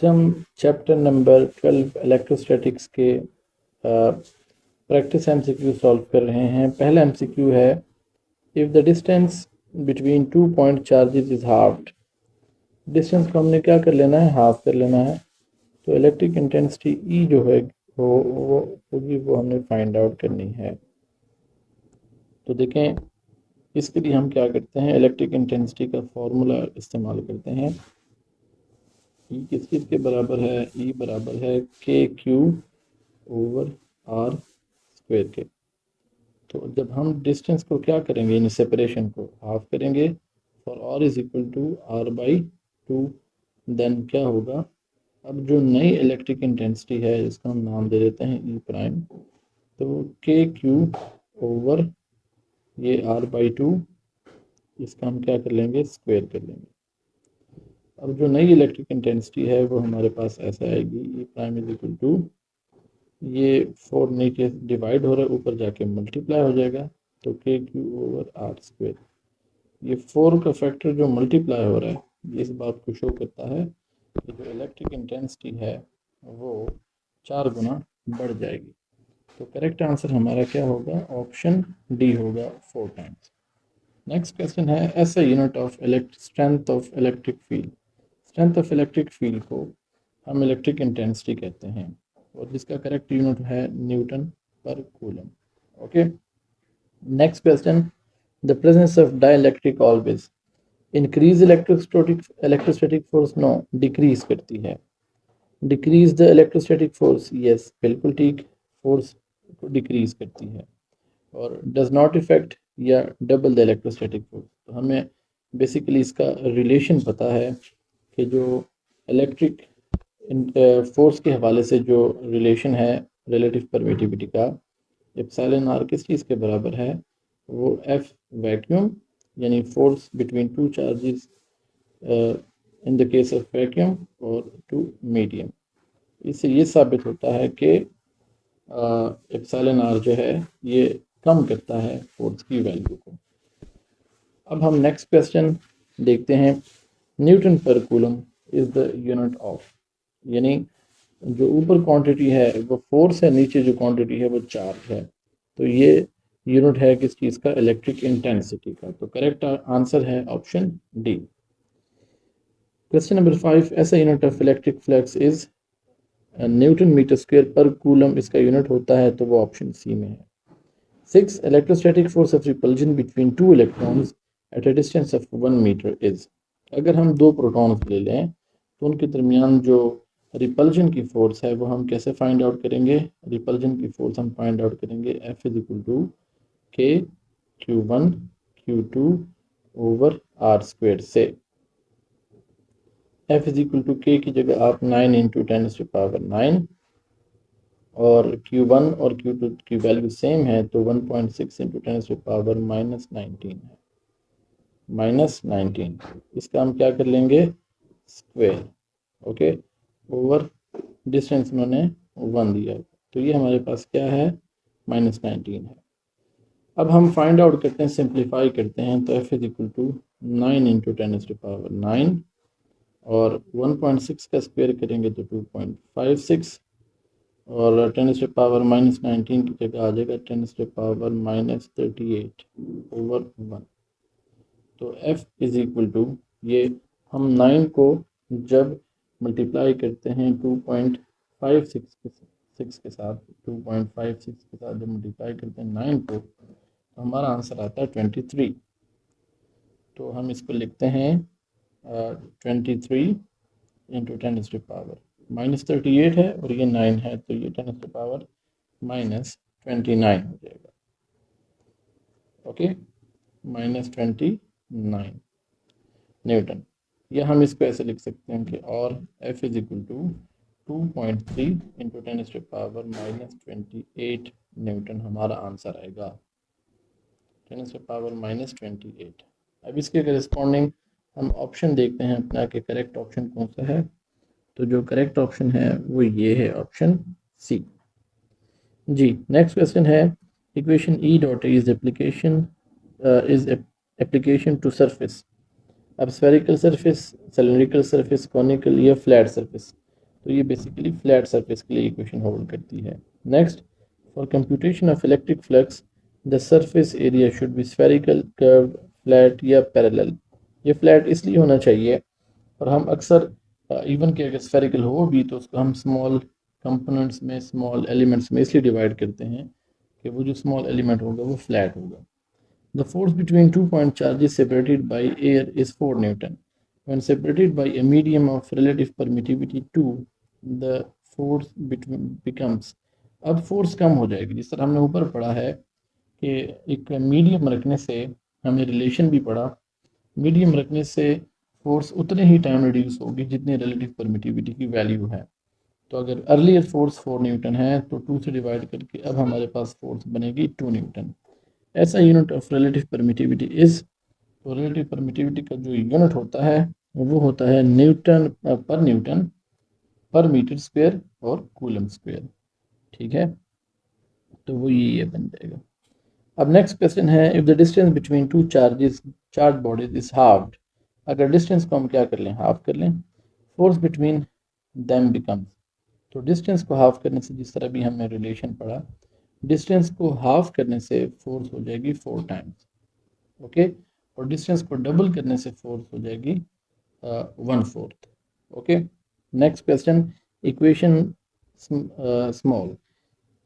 आज हम chapter number 12 electrostatics के प्रैक्टिस एमसीक्यू सॉल्व कर रहे हैं। पहला एमसीक्यू है, if the distance between 2 point charges is halved. Distance को हमने क्या कर लेना है, हाफ कर लेना है। तो इलेक्ट्रिक इंटेंसिटी ई जो है वो होगी, वो हमने फाइंड आउट करनी है। तो देखें, इसके लिए हम क्या करते हैं, इलेक्ट्रिक इंटेंसिटी का फॉर्मूला इस्तेमाल करते हैं। ई किस चीज़ के बराबर है, ई बराबर है के क्यू ओवर आर स्क्वायर के। तो जब हम डिस्टेंस को क्या करेंगे, इन सेपरेशन को हाफ करेंगे, for r is equal to r by 2, then क्या होगा, अब जो नई इलेक्ट्रिक इंटेंसिटी है इसका हम नाम दे देते हैं ई प्राइम। तो के क्यू ओवर ये आर बाई 2, इसका हम क्या कर लेंगे, स्क्वायर कर लेंगे। अब जो नई इलेक्ट्रिक इंटेंसिटी है वो हमारे पास ऐसा आएगी, ई प्राइम इज इक्वल टू, ये 4 नीचे डिवाइड हो रहा है, ऊपर जाके मल्टीप्लाई हो जाएगा, तो के क्यू ओवर आर स्क्वायर। ये 4 का फैक्टर जो मल्टीप्लाई हो रहा है, ये इस बात को शो करता है कि जो इलेक्ट्रिक इंटेंसिटी है वो 4 गुना बढ़ जाएगी। तो करेक्ट आंसर हमारा क्या होगा, ऑप्शन डी होगा, 4 टाइम्स। नेक्स्ट क्वेश्चन है, SI unit of strength of electric field. Strength of electric field को हम इलेक्ट्रिक इंटेंसिटी कहते हैं, और जिसका करेक्ट यूनिट है न्यूटन पर coulomb. Okay, next question, the presence of dielectric always increase electrostatic force, no decrease करती है। Decrease the electrostatic force, yes बिल्कुल ठीक, फोर्स को डिक्रीज करती है। और डज नॉट इफेक्ट या डबल द इलेक्ट्रोस्टैटिक फोर्स। तो हमें बेसिकली इसका रिलेशन पता है कि जो इलेक्ट्रिक फोर्स के हवाले से जो रिलेशन है रिलेटिव परमिटिविटी का, एप्सिलॉन आर किस चीज़ के बराबर है, वो एफ वैक्यूम, यानी force between two charges in the case of vacuum और टू मीडियम। इससे ये साबित होता है कि एप्सिलॉन आर जो है ये कम करता है फोर्स की वैल्यू को। अब हम नेक्स्ट क्वेश्चन देखते हैं, न्यूटन पर coulomb is the unit of, यानी जो ऊपर क्वांटिटी है वो फोर्स है, नीचे जो क्वांटिटी है वो चार्ज है। तो ये यूनिट है किस चीज़ का, इलेक्ट्रिक इंटेंसिटी का। तो करेक्ट आंसर है option D. Question number 5, SI unit of electric flux is newton metre square per coulomb, इसका यूनिट होता है, तो वो ऑप्शन सी में है। 6, electrostatic force of repulsion between two electrons at a distance of 1 metre is. अगर हम दो प्रोटॉन्स ले लें तो उनके दरमियान जो रिपल्जन की फोर्स है वो हम कैसे फाइंड आउट करेंगे, रिपल्जन की फोर्स हम फाइंड आउट करेंगे F is equal to k Q1 Q2 over r square से। F is equal to k की जगह आप 9 इंटू 10⁻⁹ और Q1 और Q2 की वैल्यू सेम है, तो 1.6 इंटू 10⁻⁻19 है, -19। इसका हम क्या कर लेंगे, स्क्वायर। ओके, ओवर डिस्टेंस उन्होंने 1 दिया, तो ये हमारे पास क्या है, -19 है। अब हम फाइंड आउट करते हैं, सिंप्लीफाई करते हैं, तो F is equal to 9 into 10⁻⁹ और 1.6 का स्क्वायर करेंगे तो 2.56 और 10⁻⁻19 की जगह आ जाएगा 10⁻⁻38 ओवर 1। तो f इज इक्वल टू, ये हम 9 को जब मल्टीप्लाई करते हैं 2.56 के साथ, 2.56 के साथ जब मल्टीप्लाई करते हैं 9 को, तो हमारा आंसर आता है 23। तो हम इसको लिखते हैं 23 इंटू 10⁻⁻38 है और ये 9 है, तो ये 10⁻⁻29 हो जाएगा। Okay, -29 Newton. या हम इसको ऐसे लिख सकते हैं कि और F is equal to 2.3 into 10⁻⁻28 newton हमारा आंसर आएगा, 10⁻⁻28। अब इसके करस्पॉन्डिंग हम ऑप्शन देखते हैं अपना कि करेक्ट ऑप्शन कौन सा है। तो जो करेक्ट ऑप्शन है वो ये है, ऑप्शन सी। जी, नेक्स्ट क्वेश्चन है, equation E dot is application to surface. अब spherical surface, cylindrical surface, conical या फ्लैट सरफेस, तो ये बेसिकली फ्लैट सरफेस के लिए इक्वेशन होल्ड करती है। Next, for computation of electric flux the surface area should be spherical, curve, flat या parallel. ये फ्लैट इसलिए होना चाहिए, और हम अक्सर इवन कि अगर स्फेरिकल हो भी तो उसको हम स्मॉल कंपोनेंट्स में, स्मॉल एलिमेंट्स में इसलिए डिवाइड करते हैं कि वो जो स्मॉल एलिमेंट होगा वो फ्लैट होगा। The force between 2 point charges separated by air is 4 Newton. When separated by a medium of relative permittivity 2, the force between becomes, अब फोर्स कम हो जाएगी। जिस तरह हमने ऊपर पढ़ा है कि एक मीडियम रखने से हमने रिलेशन भी पढ़ा, मीडियम रखने से फोर्स उतने ही टाइम रिड्यूस होगी जितनी रिलेटिव परमिटिविटी की वैल्यू है। तो अगर अर्लियर फोर्स 4 न्यूटन है तो 2 से डिवाइड करके अब हमारे पास फोर्स बनेगी 2 न्यूटन। ऐसा unit of relative permittivity is, तो रिलेटिव परमिटिविटी का जो यूनिट होता है वो होता है न्यूटन पर मीटर स्क्वायर और कूलम स्क्वायर। ठीक है, तो वो ये बन जाएगा। अब नेक्स्ट क्वेश्चन है, if the distance between two charge bodies is halved. अगर डिस्टेंस को हम क्या कर लें, हाफ कर लें, फोर्स बिटवीन देम बिकम्स, तो डिस्टेंस को हाफ करने से, जिस तरह भी हमने रिलेशन पढ़ा, डिस्टेंस को हाफ करने से फोर्स हो जाएगी 4 टाइम्स। ओके, और डिस्टेंस को डबल करने से फोर्स हो जाएगी 1/4। Okay, next question, equation small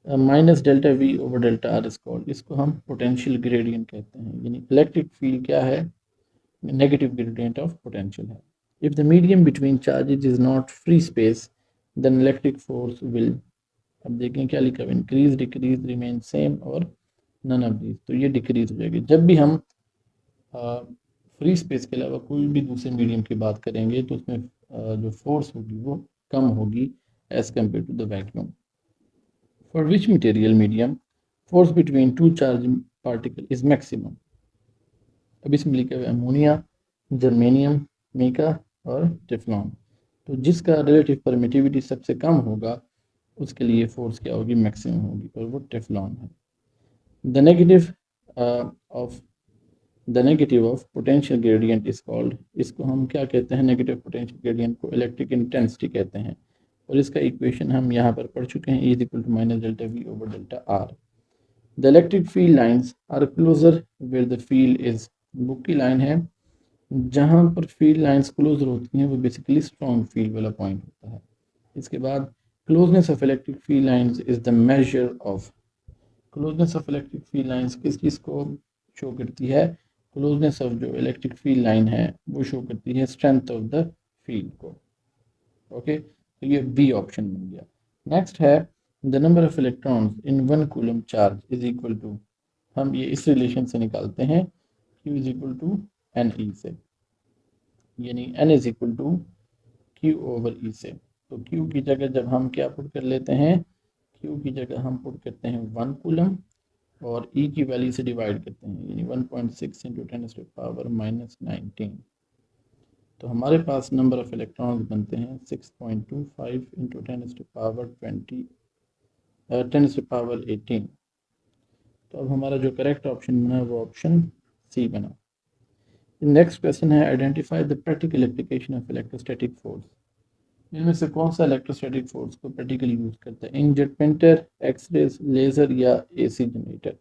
minus delta V over delta are is called, इसको हम पोटेंशियल ग्रेडियंट कहते हैं। यानी इलेक्ट्रिक फील्ड क्या है, नेगेटिव ग्रेडियंट ऑफ पोटेंशियल है। If the medium between charges is not free space then electric force will, अब देखें क्या लिखा है, इंक्रीज, डिक्रीज, रिमेन सेम और नन ऑफ दीज, तो ये डिक्रीज हो जाएगी। जब भी हम फ्री स्पेस के अलावा कोई भी दूसरे मीडियम की बात करेंगे तो उसमें जो फोर्स होगी वो कम होगी as compare to the vacuum. For which material medium force between two charge particle is maximum, अब इसमें लिखा हुआ है अमोनिया, जर्मेनियम, मीका और टेफ्लॉन। तो जिसका रिलेटिव परमिटिविटी सबसे कम होगा उसके लिए फोर्स क्या होगी, मैक्सिमम होगी, और वो टेफ्लॉन है। The negative of the negative of potential gradient is called, इसको हम क्या कहते हैं, नेगेटिव पोटेंशियल ग्रेडियंट को इलेक्ट्रिक इंटेंसिटी कहते हैं, और इसका इक्वेशन हम यहाँ पर पढ़ चुके हैं, is equal to minus delta V over delta r. The electric field lines are closer where the field is, book की लाइन है, जहाँ पर फील्ड लाइंस क्लोजर होती हैं वो बेसिकली स्ट्रॉन्ग फील्ड वाला पॉइंट होता है। इसके बाद closeness of electric field lines is the measure of, closeness of electric field lines किस चीज़ को शो करती है, क्लोजनेस ऑफ जो इलेक्ट्रिक फील्ड लाइन है वो शो करती है स्ट्रेंथ ऑफ द फील्ड को। ओके, तो ये बी ऑप्शन बन गया। नेक्स्ट है, the number of electrons in 1 coulomb charge is equal to, हम ये इस रिलेशन से निकालते हैं, Q is equal to n e से, यानी N is equal to Q over E से। तो Q की जगह जब हम क्या पुट कर लेते हैं, Q की जगह हम पुट करते हैं 1 कूलम और E की वैल्यू से डिवाइड करते हैं, यानी 1.6 इंटू 10⁻⁻19। तो हमारे पास नंबर ऑफ इलेक्ट्रॉन्स बनते हैं 6.25 इंटू 10⁻18। तो अब हमारा जो करेक्ट ऑप्शन बना वो ऑप्शन सी बना। नेक्स्ट क्वेश्चन है, identify the practical application of electrostatic force, इनमें से कौन सा इलेक्ट्रोस्टैटिक फोर्स को प्रैक्टिकली यूज करता है, इंकजेट प्रिंटर, एक्सरेज, लेजर या एसी जनरेटर।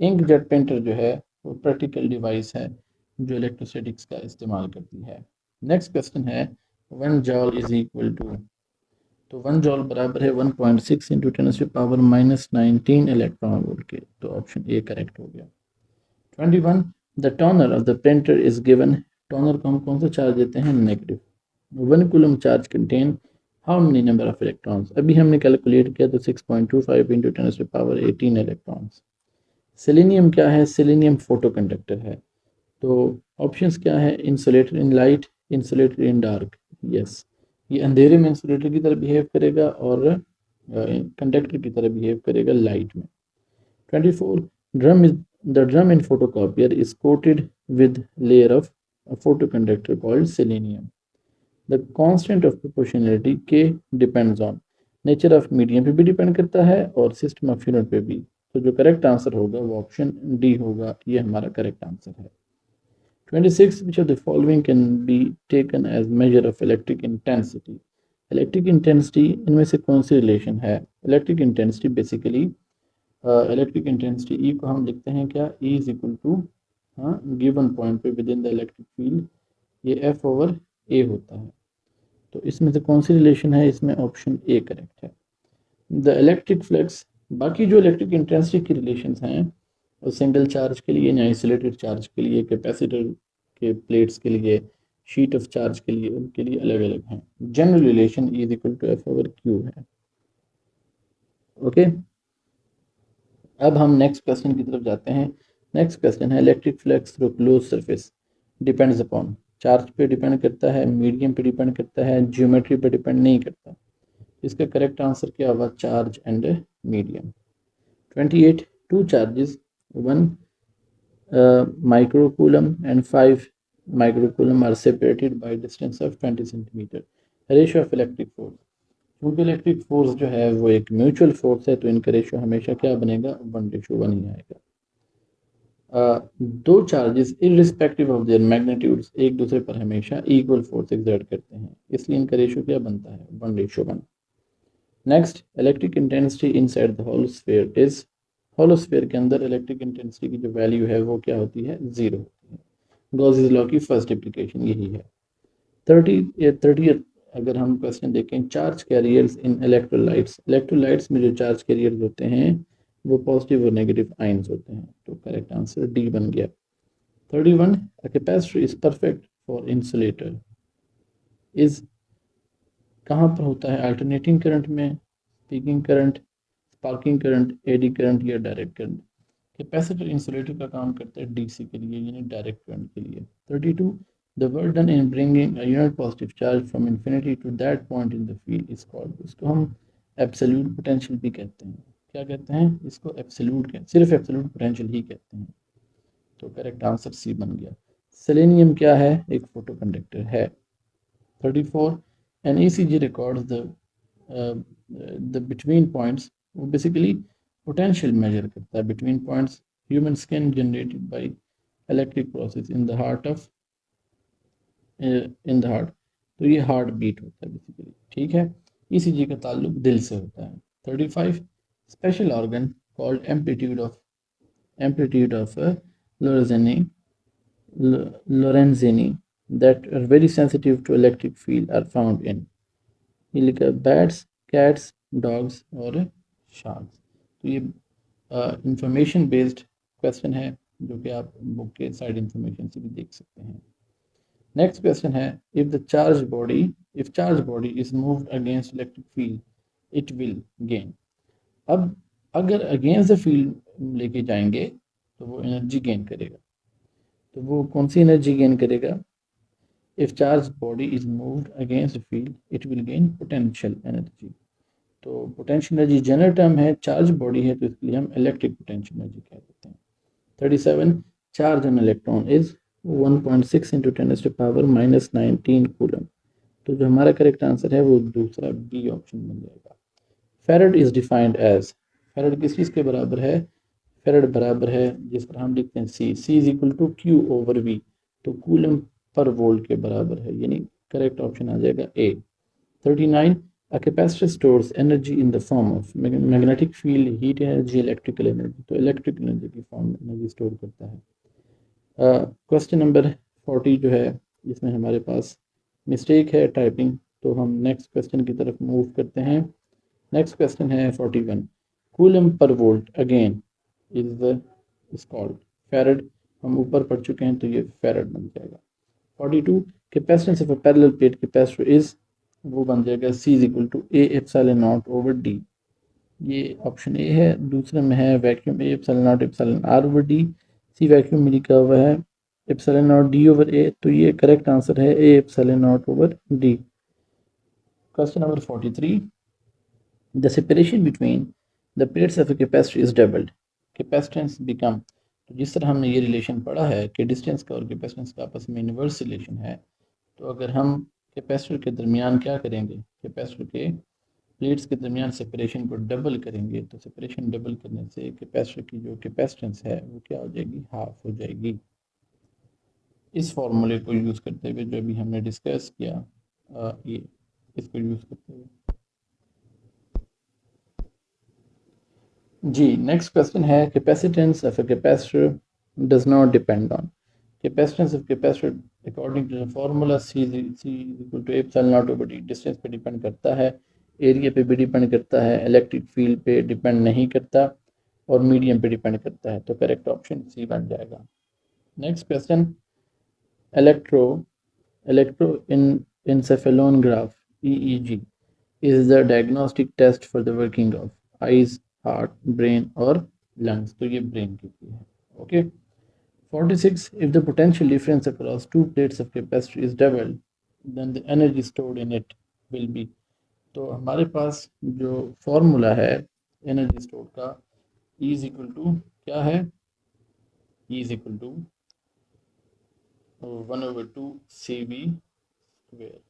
इंकजेट प्रिंटर जो है वो प्रैक्टिकल डिवाइस है जो इलेक्ट्रोस्टैटिक्स का इस्तेमाल करती है। नेक्स्ट क्वेश्चन है, 1 जॉल इज इक्वल टू, तो 1 जॉल बराबर है 1.6 इंटू 10⁻⁻19 इलेक्ट्रॉन वोल्ट के, तो ऑप्शन ए करेक्ट हो गया। 21, the toner of the printer is given, toner को हम कौन सा चार्ज देते हैं, negative. 1 coulomb charge contain how many number of electrons, अभी हमने कैलकुलेट किया तो 6.25 इंटू 10⁻18 इलेक्ट्रॉन्स। सेलेनियम क्या है, सेलेनियम फोटो कंडक्टर है। तो ऑप्शंस क्या है, insulator in light, insulator in dark. Yes, ये अंधेरे में इंसुलेटर की तरह बिहेव करेगा और कंडक्टर की तरह बिहेव करेगा लाइट में। 24, drum is the drum in photocopier is coated with layer of photo conductor called selenium. The constant of proportionality K depends on, nature of medium पे भी डिपेंड करता है और सिस्टम ऑफ यूनिट पे भी। तो जो करेक्ट आंसर होगा वो ऑप्शन डी होगा, ये हमारा करेक्ट आंसर है। 26, which of the following can be taken as measure of electric intensity, electric intensity इनमें से कौन सी रिलेशन है? Electric intensity basically electric intensity ई को हम लिखते हैं क्या, ई इज इक्वल टू, हाँ, गिवन पॉइंट पे with in the electric field, ये एफ ओवर ए होता है। तो इसमें से कौन सी रिलेशन है? इसमें ऑप्शन ए करेक्ट है। द इलेक्ट्रिक फ्लक्स, बाकी जो इलेक्ट्रिक इंटेंसिटी की रिलेशंस हैं वो सिंगल चार्ज के लिए, आइसोलेटेड चार्ज के लिए, कैपेसिटर के प्लेट्स के लिए, शीट ऑफ चार्ज के लिए, उनके लिए अलग अलग हैं। General relation E is equal to F over q है। ओके, अब हम नेक्स्ट क्वेश्चन की तरफ जाते हैं। नेक्स्ट क्वेश्चन है electric flux through close surface depends upon, charge पे डिपेंड करता है, मीडियम पे डिपेंड करता है, ज्योमेट्री पे डिपेंड नहीं करता। इसका करेक्ट आंसर क्या होगा? Charge and medium. 28 two charges, 1 microcoulomb and 5 microcoulomb are separated by distance of 20 centimeter. Ratio of electric force, क्योंकि इलेक्ट्रिक फोर्स जो है वो एक म्यूचुअल फोर्स है तो इनका रेशियो हमेशा क्या बनेगा? 1:1 ही आएगा। दो charges irrespective of their magnitudes एक दूसरे पर हमेशा इक्वल फोर्स एक्सर्ट करते हैं, इसलिए इनका रेशियो क्या बनता है? 1:1। Next, electric intensity inside the hollow sphere is, hollow sphere के अंदर इलेक्ट्रिक इंटेंसिटी की जो वैल्यू है वो क्या होती है? 0 होती है। गॉसेस लॉ की फर्स्ट एप्लीकेशन यही है। 30 अगर हम क्वेश्चन देखें, चार्ज कैरियर्स इन इलेक्ट्रोलाइट्स, इलेक्ट्रोलाइट्स में जो चार्ज कैरियर्स होते हैं वो पॉजिटिव और नेगेटिव आयंस होते हैं, तो करेक्ट आंसर डी बन गया। 31 अ capacitor is perfect for insulator is, कहाँ पर होता है? अल्टरनेटिंग करंट में, speaking current, sparking current, eddy current या डायरेक्ट करंट। कैपेसिटर इंसुलेटर का काम करता है डीसी के लिए, यानी डायरेक्ट करंट के लिए। 32 the work done in bringing a unit positive charge from infinity to that point in the field is called, इसको हम एब्सोल्यूट पोटेंशियल भी कहते हैं। क्या कहते हैं इसको? एब्सोल्यूट कहते, सिर्फ एब्सोल्यूट पोटेंशियल ही कहते हैं। तो करेक्ट आंसर सी बन गया। सेलेनियम क्या है? एक फोटो कंडक्टर है। 34 an ECG records the between points, वो बेसिकली पोटेंशियल मेजर करता है between points human skin generated by electric process in the heart of, in the heart, तो ये हार्ट बीट होता है बेसिकली, ठीक है। ईसीजी का ताल्लुक दिल से होता है। 35 special organ called amplitude of Lorenzini Lorenzini that are very sensitive to electric field are found in, ये लिखा है बैट्स, कैट्स, डॉग्स और शार्क्स। तो ये इंफॉर्मेशन बेस्ड क्वेश्चन है जो कि आप बुक के साइड इंफॉर्मेशन से भी देख सकते हैं। नेक्स्ट क्वेश्चन है if charge body is moved against electric field it will gain. अब अगर अगेंस्ट द फील्ड लेके जाएंगे तो वो एनर्जी गेन करेगा, तो वो कौन सी एनर्जी गेन करेगा? If charge body is moved against the field it will gain potential energy. तो पोटेंशियल एनर्जी जनरल टर्म है, चार्ज बॉडी है तो इसके लिए हम इलेक्ट्रिक पोटेंशियल एनर्जी कह देते हैं। 37 charge on electron is 1.6 into 10⁻⁻19 coulomb. तो जो हमारा करेक्ट आंसर है वो दूसरा बी ऑप्शन बन जाएगा। Farad is defined as, farad किस चीज़ के बराबर है? फेरड बराबर है जिस पर हम लिखते हैं C is equal to Q over V, तो कूलम पर वोल्ट के बराबर है, यानी करेक्ट ऑप्शन आ जाएगा A. 39 a capacitor stores energy in the form of magnetic field, heat energy, electrical energy, तो इलेक्ट्रिक एनर्जी की फॉर्म में एनर्जी स्टोर करता है। क्वेश्चन नंबर 40 जो है इसमें हमारे पास मिस्टेक है टाइपिंग, तो हम नेक्स्ट क्वेश्चन की तरफ मूव करते हैं। नेक्स्ट क्वेश्चन है 41 coulomb per volt again is called farad, हम ऊपर पढ़ चुके हैं तो ये फेरड बन जाएगा। 42 capacitance of a parallel plate capacitor is, वो बन जाएगा C is equal to A epsilon naught over D, ये ऑप्शन ए है। दूसरे में है vacuum A epsilon naught epsilon R over D, C vacuum में लिखा हुआ है epsilon naught D over A, तो ये करेक्ट आंसर है A epsilon naught over D. Question number 43 the separation between the plates of a capacitor is doubled, capacitance become, तो जिस तरह हमने ये रिलेशन पढ़ा है कि डिस्टेंस का और कैपेसिटेंस का आपस में इन्वर्स रिलेशन है, तो अगर हम कैपेसिटर के दरमियान क्या करेंगे, कैपेसिटर के प्लेट्स के दरमियान सेपरेशन को डबल करेंगे, तो सेपरेशन डबल करने से कैपेसिटर की जो कैपेसिटेंस है वो क्या हो जाएगी? हाफ हो जाएगी। इस फॉर्मूले को यूज़ करते हुए जो अभी हमने डिस्कस किया ये इसको यूज़ करते हुए। जी, नेक्स्ट क्वेश्चन है capacitance of a capacitor does not depend on. Capacitance of capacitor according to the formula C equal to epsilon naught over d, distance पे डिपेंड करता है, एरिया पे भी डिपेंड करता है, इलेक्ट्रिक फील्ड पे डिपेंड नहीं करता और मीडियम पे डिपेंड करता है। तो करेक्ट ऑप्शन सी बन जाएगा। Next question, electro electroencephalograph EEG is the diagnostic test for the working of eyes, heart, brain or lungs। तो ये ब्रेन के लिए है। Okay. 46, if the potential difference across two plates of capacitor is doubled then the energy stored in it will be। तो हमारे पास जो formula है energy store का, E इज इक्वल टू क्या है, E is equal to 1/2 CV square.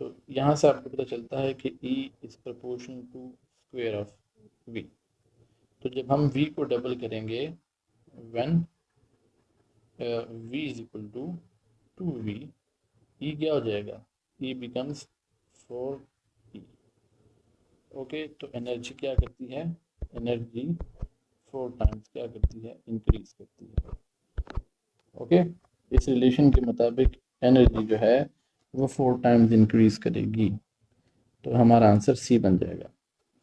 तो यहाँ से आपको पता चलता है कि E is proportional to square of V। तो जब हम V को डबल करेंगे, when V is equal to 2V, E क्या हो जाएगा, E बिकम्स 4E। ओके, तो एनर्जी क्या करती है, एनर्जी 4 टाइम्स क्या करती है, इंक्रीज करती है। ओके, इस रिलेशन के मुताबिक एनर्जी जो है वो 4 टाइम्स इंक्रीज करेगी। तो हमारा आंसर सी बन जाएगा।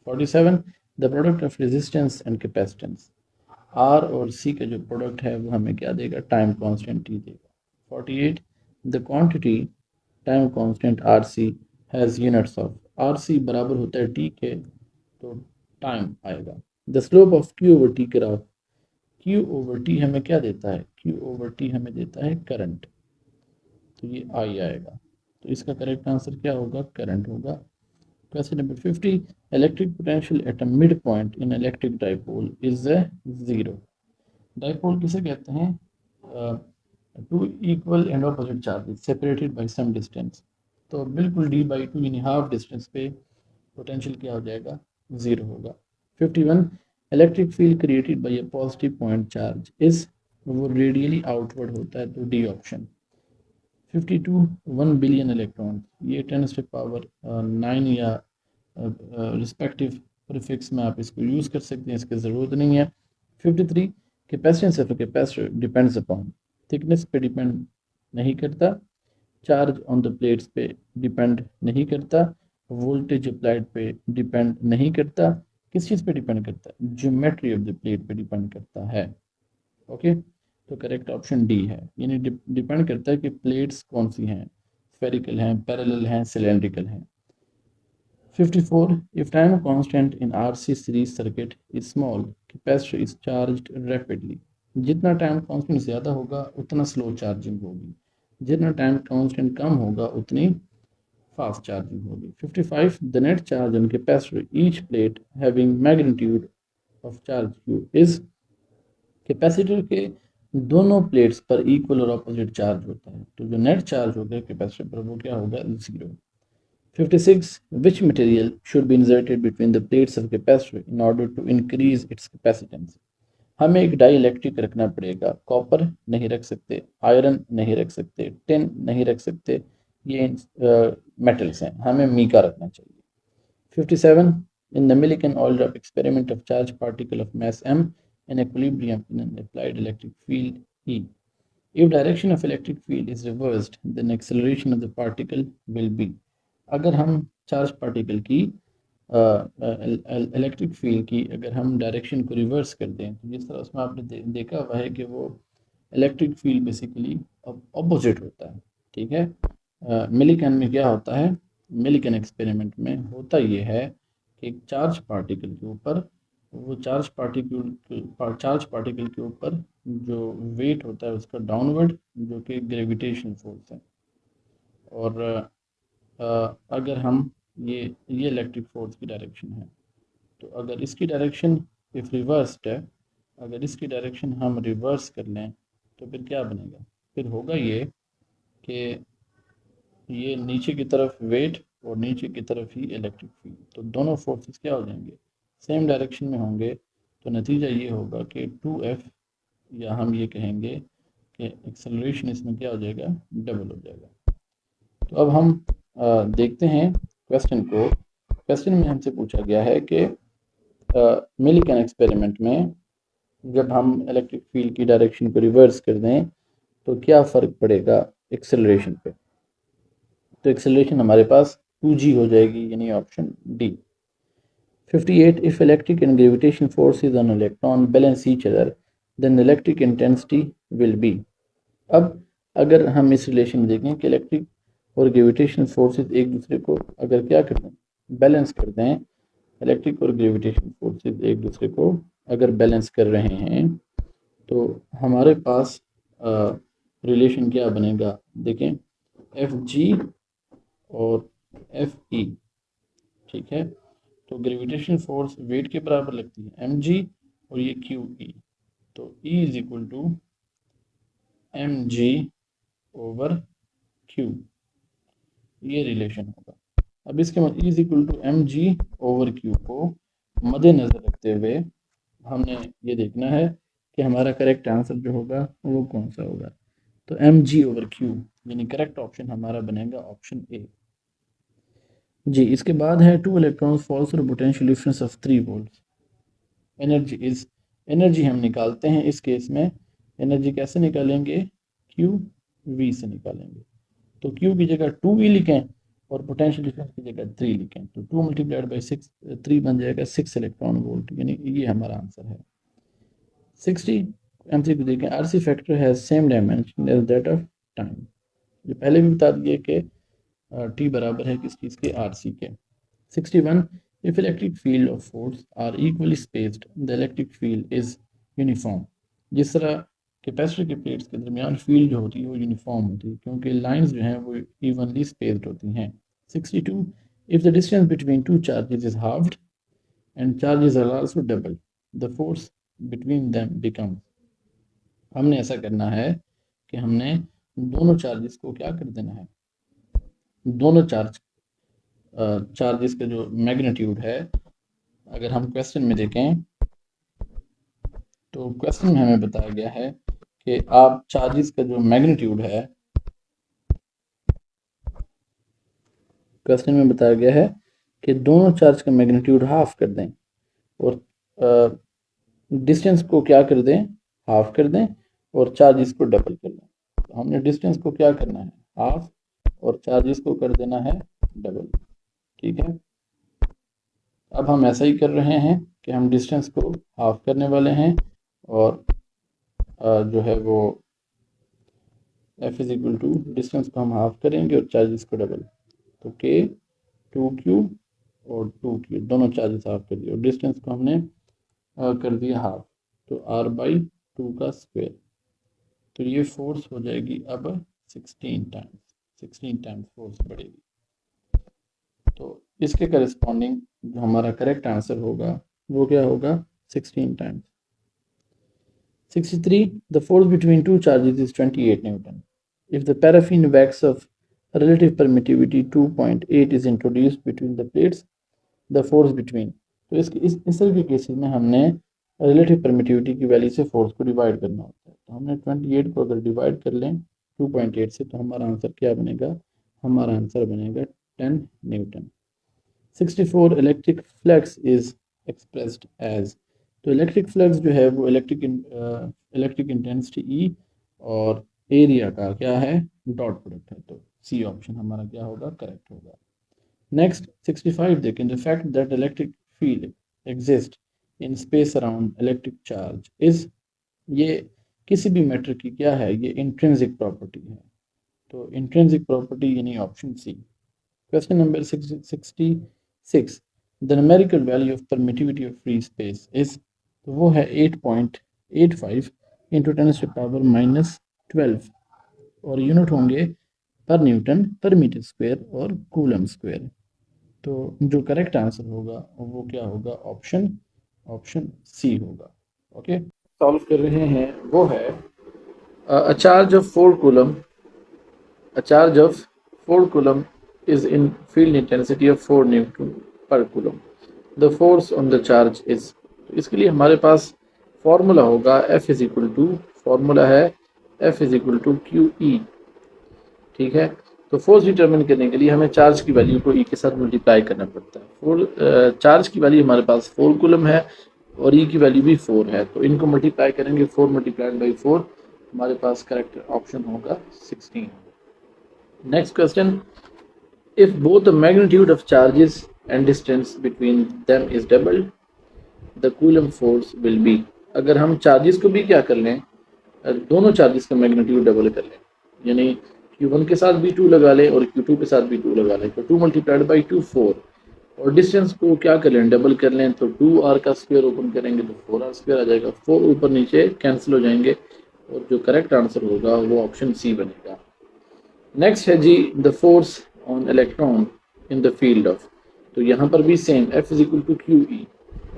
47, the product of resistance and capacitance, R और सी का जो प्रोडक्ट है वो हमें क्या देगा, टाइम कांस्टेंट टी देगा। 48, the quantity time constant R C has units of, R C बराबर होता है टी के, तो टाइम आएगा। The slope of Q over T graph, Q over T हमें क्या देता है, क्यू ओवर टी हमें देता है करंट, तो ये आई आएगा। तो इसका करेक्ट आंसर क्या होगा, करंट होगा। Question number 50, electric potential at a mid point in electric dipole is zero. Dipole किसे कहते हैं, two equal and opposite charges separated by some distance. तो बिल्कुल d/2 यानी हाफ डिस्टेंस पे पोटेंशियल क्या हो जाएगा, जीरो होगा। 51, electric field created by a positive point charge is, वो रेडियली आउटवर्ड होता है, तो डी ऑप्शन। 52, 1 बिलियन इलेक्ट्रॉन, ये 10⁻9 या रिस्पेक्टिव प्रीफिक्स में आप इसको यूज़ कर सकते हैं, इसकी ज़रूरत नहीं है। 53, capacitance of a capacitor depends upon, thickness पे डिपेंड नहीं करता, चार्ज ऑन द प्लेट्स पे डिपेंड नहीं करता, वोल्टेज अप्लाइड पे डिपेंड नहीं करता, किस चीज़ पे डिपेंड करता है, ज्योमेट्री ऑफ द प्लेट पे डिपेंड करता है। ओके, तो करेक्ट ऑप्शन डी है, यानी डिपेंड करता है कि प्लेट्स कौन सी हैं, स्फेरिकल हैं, पैरेलल हैं, सिलेंड्रिकल हैं। 54, if time constant in RC series circuit is small, capacitor is charged rapidly। जितना टाइम कांस्टेंट ज़्यादा होगा उतना स्लो चार्जिंग होगी, जितना टाइम कांस्टेंट कम होगा उतनी फास्ट चार्जिंग होगी। 55, the net charge on capacitor each plate having magnitude of charge Q is, capacitor के दोनों प्लेट्स पर इक्वल और अपोजिट चार्ज होता है, तो जो नेट चार्ज होगा कैपेसिटर पर वो क्या होगा, zero. 56, which material should be inserted between the plates of capacitor in order to increase its capacitance। हमें एक डाई इलेक्ट्रिक रखना पड़ेगा, कॉपर नहीं रख सकते, आयरन नहीं रख सकते, टिन नहीं रख सकते, ये मेटल्स हैं, हमें मीका रखना चाहिए। 57, in the Millikan-Oldrup experiment of charged particle of mass m in equilibrium in an applied electric field E, if direction of electric field is reversed then acceleration of the particle will be। अगर हम charge particle की electric field की अगर हम direction को reverse कर दें, तो जिस तरह उसमें आपने देखा हुआ है कि वो इलेक्ट्रिक फील्ड बेसिकली अपोजिट होता है, ठीक है। मिलीकन में क्या होता है, मिलीकन एक्सपेरिमेंट में होता ये है कि एक चार्ज पार्टिकल के ऊपर, वो चार्ज पार्टिकल के ऊपर जो वेट होता है उसका डाउनवर्ड, जो कि ग्रेविटेशन फोर्स है, और अगर हम ये इलेक्ट्रिक फोर्स की डायरेक्शन है, तो अगर इसकी डायरेक्शन इफ रिवर्स्ड है, अगर इसकी डायरेक्शन हम रिवर्स कर लें तो फिर क्या बनेगा, फिर होगा ये कि ये नीचे की तरफ वेट और नीचे की तरफ ही इलेक्ट्रिक फील्ड, तो दोनों फोर्सेस क्या हो जाएंगे, सेम डायरेक्शन में होंगे, तो नतीजा ये होगा कि 2F, या हम ये कहेंगे कि एक्सेलरेशन इसमें क्या हो जाएगा, डबल हो जाएगा। तो अब हम देखते हैं क्वेश्चन को। क्वेश्चन में हमसे पूछा गया है कि मिलीकन एक्सपेरिमेंट में जब हम इलेक्ट्रिक फील्ड की डायरेक्शन को रिवर्स कर दें तो क्या फ़र्क पड़ेगा एक्सेलरेशन पे। तो एक्सेलरेशन हमारे पास 2g हो जाएगी, यानी option D. 58 if electric and gravitation forces on electron balance each other then the electric intensity will be। अब अगर हम इस रिलेशन में देखें कि इलेक्ट्रिक और ग्रेविटेशन फोर्सेस एक दूसरे को अगर क्या कर दें, बैलेंस कर दें, इलेक्ट्रिक और ग्रेविटेशन फोर्सेस एक दूसरे को अगर बैलेंस कर रहे हैं तो हमारे पास रिलेशन क्या बनेगा। देखें एफ जी और एफ ई, ठीक है। तो ग्रेविटेशन फोर्स वेट के बराबर लगती है एम जी और ये क्यू ई, तो E is equal to m g over q, ये रिलेशन होगा। अब इसके बाद E is equal to m g over q को मद्देनज़र रखते हुए हमने ये देखना है कि हमारा करेक्ट आंसर जो होगा वो कौन सा होगा। तो एम जी ओवर क्यू यानी करेक्ट ऑप्शन हमारा बनेगा ऑप्शन ए जी। इसके बाद है 2 इलेक्ट्रॉन्स फॉल्स और potential difference of 3 volt. Energy is, energy हम निकालते हैं इस केस में। एनर्जी कैसे निकालेंगे, क्यू वी से निकालेंगे। तो क्यू की जगह 2 ई लिखें और पोटेंशियल डिफरेंस की जगह 3 लिखें, तो 2 मल्टीप्लाइड बाई 6 3 बन जाएगा 6 इलेक्ट्रॉन वोल्ट, यानी ये हमारा आंसर है। 60 M3 को देखें, RC factor has same dimension as that of time. ये पहले भी बता दिए कि टी बराबर है किस चीज़ के, आरसी के। 61 if electric field of force are equally spaced the electric field is uniform. जिस तरह कैपेसिटर के प्लेट्स के दरमियान फील्ड जो होती है वो यूनिफॉर्म होती है क्योंकि लाइंस जो हैं वो इवनली स्पेस्ड होती हैं। 62 if the distance between two charges is halved and charges are also double the force between them becomes. हमने ऐसा करना है कि हमने दोनों चार्जेस को क्या कर देना है, दोनों चार्जेस का जो मैग्नीट्यूड है, अगर हम क्वेश्चन में देखें तो क्वेश्चन में हमें बताया गया है कि आप चार्जेस का जो मैग्नीट्यूड है, क्वेश्चन में बताया गया है कि दोनों चार्ज का मैग्नीट्यूड हाफ कर दें और डिस्टेंस को क्या कर दें, हाफ कर दें और चार्जेस को डबल कर दें। तो हमने डिस्टेंस को क्या करना है, हाफ, और चार्जेस को कर देना है डबल, ठीक है। अब हम ऐसा ही कर रहे हैं कि हम डिस्टेंस को हाफ करने वाले हैं और जो है वो F is equal to distance को हम हाफ करेंगे और चार्जेस को डबल। तो के 2q और 2q दोनों चार्जेस हाफ कर दिए और डिस्टेंस को हमने कर दिया हाफ, तो r बाई 2 का स्क्वायर। तो ये फोर्स हो जाएगी अब 16 टाइम्स फोर्स बढ़ेगी। तो इसके करस्पॉन्डिंग जो हमारा करेक्ट आंसर होगा वो क्या होगा, 16 times. 63 the force between two charges is 28 Newton. If the paraffin wax of relative permittivity 2.8 is introduced between the plates, the force between। तो इस तरह के केसेस में हमने रिलेटिव परमिटिविटी की वैल्यू से फोर्स को डिवाइड करना होता है। तो हमने 28 को अगर डिवाइड कर लें 2.8 से तो हमारा आंसर क्या बनेगा, हमारा आंसर बनेगा 10 newton. 64 electric flux is expressed as. तो इलेक्ट्रिक फ्लक्स जो है वो इलेक्ट्रिक इंटेंसिटी ई और एरिया का क्या है, डॉट प्रोडक्ट है। तो सी ऑप्शन हमारा क्या होगा, करेक्ट होगा। नेक्स्ट 65 देखें, the fact that electric field exist in space around electric charge is, ये किसी भी मैटर की क्या है, ये इंट्रिंसिक प्रॉपर्टी है। तो इंट्रिंसिक प्रॉपर्टी यानी option C. Question number 66 the numerical value of permittivity of free space is, तो वो है 8.85 इंटू 10⁻⁻12 और यूनिट होंगे पर न्यूटन पर मीटर स्क्वायर और कूलम स्क्वायर। तो जो करेक्ट आंसर होगा वो क्या होगा, ऑप्शन सी होगा। ओके, सॉल्व कर रहे हैं वो है a charge of 4 coulomb, a charge of 4 coulomb is in field intensity of 4 Newton per coulomb. The force on the charge is, तो इसके लिए हमारे पास फॉर्मूला होगा F is equal to, formula है F is equal to Q E, ठीक है। तो फोर्स डिटरमिन करने के लिए हमें चार्ज की वैल्यू को ई के साथ मल्टीप्लाई करना पड़ता है। चार्ज की वैल्यू हमारे पास 4 कूलम है और ई की वैल्यू भी 4 है, तो इनको मल्टीप्लाई करेंगे 4 मल्टीप्लाइड बाई 4, हमारे पास करेक्ट ऑप्शन होगा 16। Next question, if both the magnitude of charges and distance between them is doubled the coulomb force will be. अगर हम चार्जेस को भी क्या कर लें, दोनों चार्जेस का मैग्नीट्यूड डबल कर लें, यानी Q1 के साथ भी 2 लगा लें और Q2 के साथ भी 2 लगा लें, तो 2 मल्टीप्लाइड बाई 2 4, और डिस्टेंस को क्या कर लें, डबल कर लें, तो 2r का स्क्वायर ओपन करेंगे तो 4r स्क्वायर आ जाएगा, 4 ऊपर नीचे कैंसिल हो जाएंगे और जो करेक्ट आंसर होगा वो ऑप्शन सी बनेगा। नेक्स्ट है जी, the force on electron in the field of, तो यहाँ पर भी same F is equal to Q E,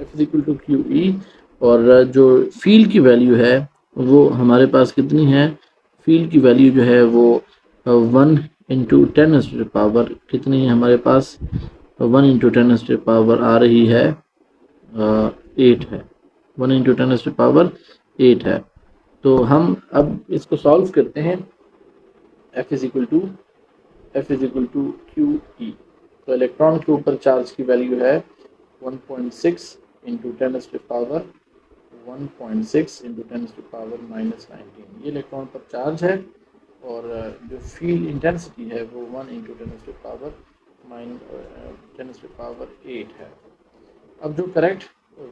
F is equal to Q E, और जो फील्ड की वैल्यू है वो हमारे पास कितनी है, फील्ड की वैल्यू जो है वो 1 इंटू 10 पावर कितनी है हमारे पास, 1 इंटू 10 पावर आ रही है 8 है, 1 इंटू 10 पावर 8 है। तो हम अब इसको सॉल्व करते हैं, F is equal to Q E, तो इलेक्ट्रॉन के ऊपर चार्ज की वैल्यू है 1.6 इंटू 10 पावर 1.6 इंटू 10 पावर -19, ये इलेक्ट्रॉन पर चार्ज है, और जो फील्ड इंटेंसिटी है वो 1 इंटू 10 पावर 8 है। अब जो करेक्ट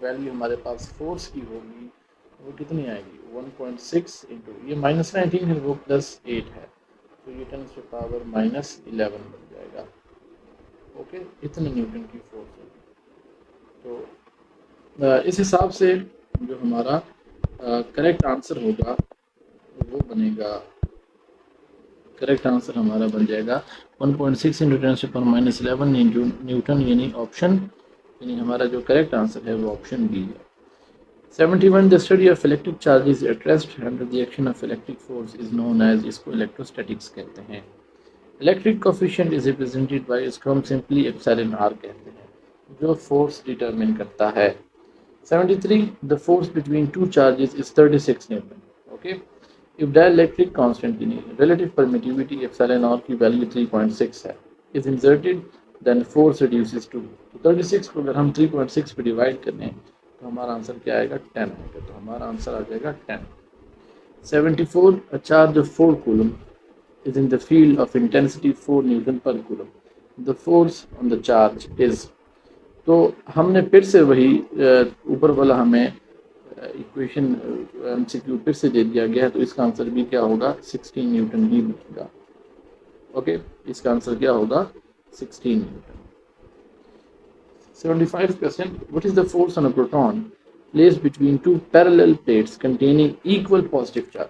वैल्यू हमारे पास फोर्स की होगी वो कितनी आएगी, 1.6 इंटू ये -19 है वो +8 है, तो ये 10 पावर -11 बन जाएगा। ओके, इतने न्यूटन की फोर्स है। तो इस हिसाब से जो हमारा करेक्ट आंसर होगा वो बनेगा, करेक्ट आंसर हमारा बन जाएगा 1.6 इंटू 10⁻11 इंटू न्यूटन, यानी ऑप्शन, यानी हमारा जो करेक्ट आंसर है वो ऑप्शन बी है। 71, the study of electric charges at rest under the action of electric force is known as, इसको इलेक्ट्रोस्टैटिक्स कहते हैं। Electric coefficient is represented by, इसको हम सिंपली एप्सिलॉन आर कहते हैं, जो फोर्स डिटरमिन करता है। 73, the force between two charges is 36 Newton. Okay, if dielectric constant यानी relative permittivity epsilon r की वैल्यू 3.6 है, is inserted, then force reduces to, तो 36 को अगर हम 3.6 पे डिवाइड करें तो हमारा आंसर क्या आएगा, 10 आएगा, तो हमारा आंसर आ जाएगा 10। 74, a charge of 4 coulomb is in the field of intensity 4 Newton per coulomb. The force on the charge is, तो हमने फिर से वही ऊपर वाला हमें इक्वेशन एमसीक्यू फिर से दे दिया गया है, तो इसका आंसर भी क्या होगा, 16 न्यूटन ही बनेगा। ओके, इसका आंसर क्या होगा, 16 Newton. 75 question, what is the force on a proton placed between two parallel plates containing equal positive charge.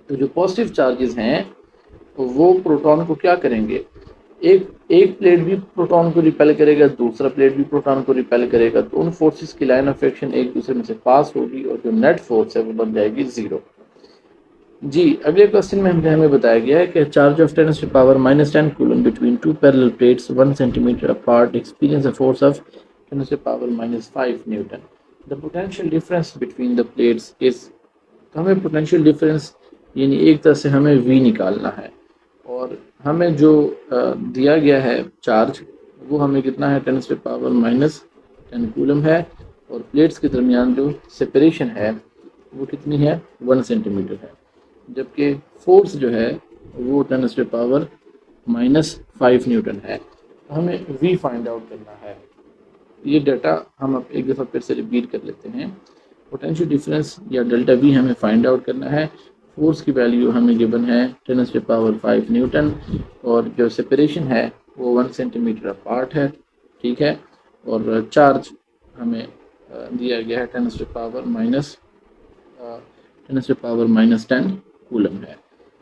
तो जो पॉजिटिव चार्जेस हैं वो प्रोटॉन को क्या करेंगे, एक प्लेट भी प्रोटॉन को रिपेल करेगा, दूसरा प्लेट भी प्रोटॉन को रिपेल करेगा, तो उन फोर्सेस की लाइन ऑफ एक्शन एक दूसरे में से पास होगी और जो नेट फोर्स है वो बन जाएगी 0। जी, अगले क्वेश्चन में हमें बताया गया है कि charge of 10 power -10 coulomb between two parallel plates 1 centimetre apart experience a force of 10 power -5 Newton. The potential difference between the plates is, तो हमें पोटेंशियल डिफरेंस यानी एक तरह से हमें V निकालना है, और हमें जो दिया गया है चार्ज वो हमें कितना है, 10 पावर -10 कूलम है, और प्लेट्स के दरमियान जो सेपरेशन है वो कितनी है, 1 सेंटीमीटर है, जबकि फोर्स जो है वो 10 पावर -5 न्यूटन है। तो हमें V फाइंड आउट करना है। ये डाटा हम अब एक दफ़ा फिर से रिपीट कर लेते हैं। पोटेंशियल डिफरेंस या डेल्टा V हमें फाइंड आउट करना है, फोर्स की वैल्यू हमें गिवन है 10 पावर 5 न्यूटन, और जो सेपरेशन है वो 1 सेंटीमीटर अपार्ट है, ठीक है, और चार्ज हमें दिया गया है 10 पावर -10 कूलम है।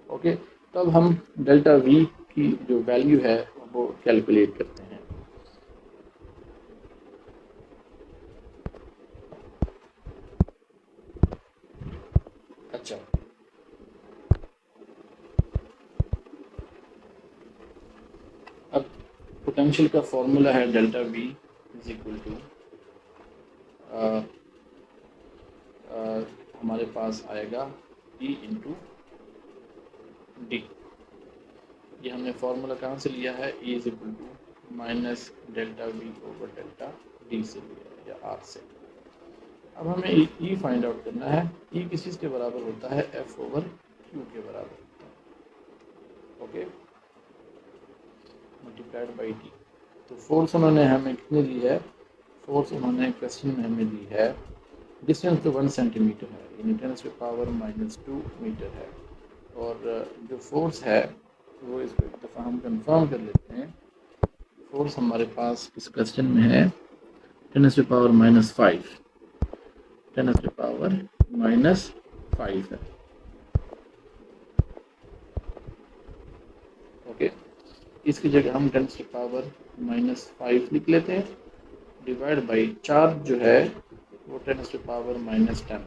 ओके, तो अब हम डेल्टा V की जो वैल्यू है वो कैलकुलेट करते हैं। अच्छा, अब पोटेंशियल का फॉर्मूला है delta V is equal to, हमारे पास आएगा E इंटू डी। ये हमने फार्मूला कहाँ से लिया है, E is equal to minus delta V over delta D से लिया है, या आर से। अब हमें E फाइंड आउट करना है। E किस चीज़ के बराबर होता है, F ओवर Q के बराबर होता है, ओके, मल्टीप्लाइड बाई टी। तो फोर्स उन्होंने हमें कितनी दी है, फोर्स उन्होंने क्वेश्चन में हमें दी है, डिस्टेंस तो 1 सेंटीमीटर है, यानी 10⁻⁻² मीटर है। और जो फोर्स है वो इसको एक दफ़ा हम कंफर्म कर लेते हैं। फोर्स हमारे पास इस क्वेश्चन में है 10⁻⁻5, 10⁻⁻5 है, ओके। इसकी जगह हम 10⁻⁻5 लिख लेते हैं, डिवाइड बाई चार्ज जो है वो 10⁻⁻10।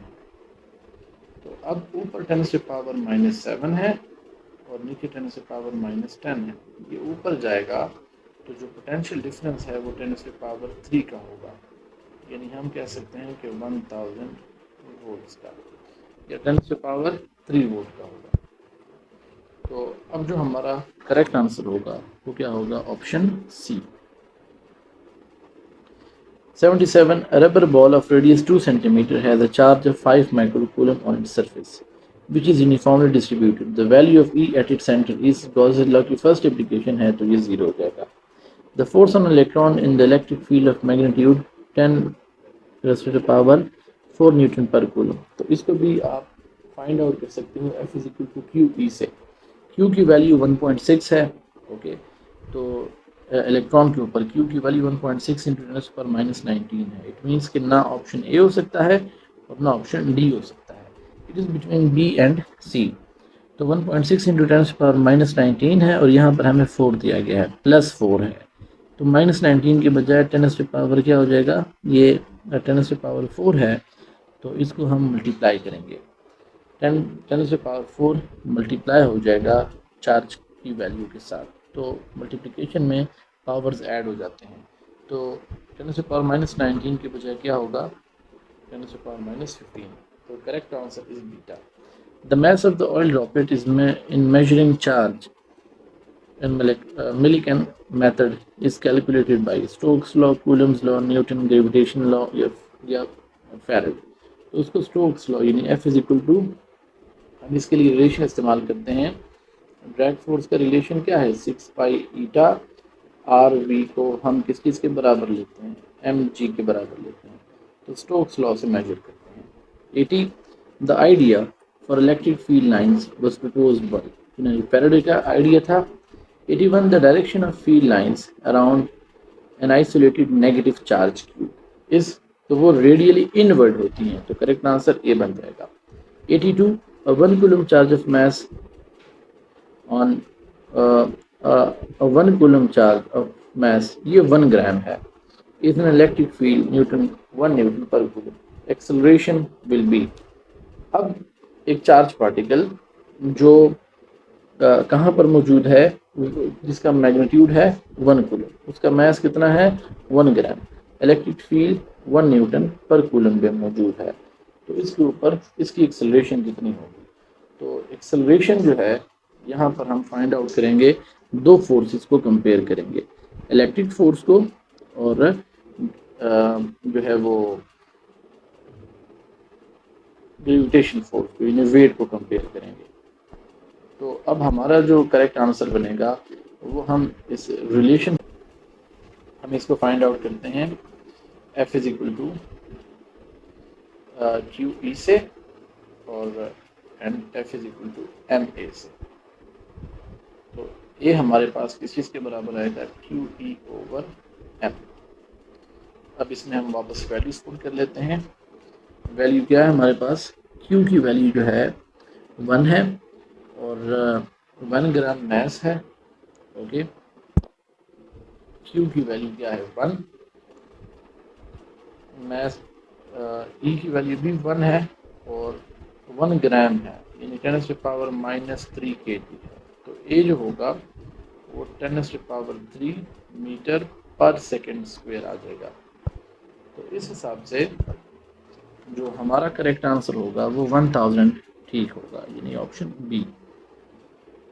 तो अब ऊपर 10⁻⁻7 है और नीचे 10⁻⁻10 है। ये ऊपर जाएगा तो जो पोटेंशियल डिफरेंस है वो 10⁻³ का होगा, यानी हम कह सकते हैं कि 1000 वोल्ट्स का, या 10⁻³ वोल्ट का होगा। तो अब जो हमारा करेक्ट आंसर होगा वो क्या होगा, option C. 77. A rubber ball of radius 2 cm has a charge of 5 microcoulomb on its surface, which is uniformly distributed. The value of E at its center is, Gauss's law की first application है तो ये 0 हो जाएगा। The force on an electron in the electric field of magnitude 10 raised to the power 4 Newton पर coulomb. तो इसको भी आप फाइंड आउट कर सकते हो F is equal to Q E से। Q की वैल्यू 1.6 है, ओके। तो इलेक्ट्रॉन के ऊपर Q की वैल्यू 1.6 इंटू 10⁻⁻19 है। इट मीन्स कि ना ऑप्शन ए हो सकता है और ना ऑप्शन डी हो सकता है। It is between B and C. तो 1.6 इंटू 10⁻⁻19 है और यहाँ पर हमें 4 दिया गया है, +4 है। तो -19 के बजाय 10⁻⁻ क्या हो जाएगा, ये 10⁻⁴ है, तो इसको हम मल्टीप्लाई करेंगे। 10⁻⁴ मल्टीप्लाई हो जाएगा चार्ज की वैल्यू के साथ, तो मल्टीप्लिकेशन में पावर्स ऐड हो जाते हैं। तो 10⁻⁻19 के बजाय क्या होगा, 10⁻⁻15। तो correct answer is beta. The mass of the oil droplet is in measuring charge in Millikan method is calculated by Stokes law, Coulomb's law, Newton gravitation law या Farad। तो उसको स्टोक्स लॉ यानी F इज इक्वल टू, हम इसके लिए relation इस्तेमाल करते हैं। ड्रैग फोर्स का रिलेशन क्या है, 6 पाई ईटा आर वी को हम किस चीज़ के बराबर लेते हैं, एम जी के बराबर लेते हैं। तो स्टोक्स लॉ से मेजर करते हैं। 80. The idea for electric field lines was proposed by, Faraday का आइडिया था। 81. The direction of field lines around an isolated negative charge Q is, तो वो रेडियली इनवर्ड होती हैं, तो करेक्ट आंसर ए बन जाएगा। 82. A 1 coulomb charge of mass on a 1 coulomb charge of mass, ये 1 ग्राम है, is an electric field Newton 1 Newton पर कूलम। एक्सेलरेशन विल बी, अब एक चार्ज पार्टिकल जो कहाँ पर मौजूद है, जिसका मैग्नीट्यूड है 1 कूलम, उसका मास कितना है 1 ग्राम, इलेक्ट्रिक फील्ड 1 न्यूटन पर कूलम में मौजूद है, तो इसके ऊपर इसकी एक्सेलरेशन कितनी होगी। तो एक्सेलरेशन जो है यहाँ पर हम फाइंड आउट करेंगे, दो फोर्सेस को कंपेयर करेंगे, इलेक्ट्रिक फोर्स को और जो है वो ग्रेविटेशन फोर्स को, यानी वेट को कंपेयर करेंगे। तो अब हमारा जो करेक्ट आंसर बनेगा वो हम इस रिलेशन, हम इसको फाइंड आउट करते हैं F is equal to Q E से और and F is equal to M A से। तो ये हमारे पास किस चीज़ के बराबर आएगा, क्यू ई ओवर एम। अब इसमें हम वापस वैल्यूज पुट कर लेते हैं। वैल्यू क्या है हमारे पास, क्यू की वैल्यू जो है 1 है और 1 ग्राम मैस है, ओके। क्यू की वैल्यू क्या है 1, मैस ई की वैल्यू भी 1 है और 1 ग्राम है, यानी 10⁻³ kg है। तो ए जो होगा वो 10⁻³ मीटर पर सेकेंड स्क्वायर आ जाएगा। तो इस हिसाब से जो हमारा करेक्ट आंसर होगा वो 1000 ठीक होगा, यानी ऑप्शन बी।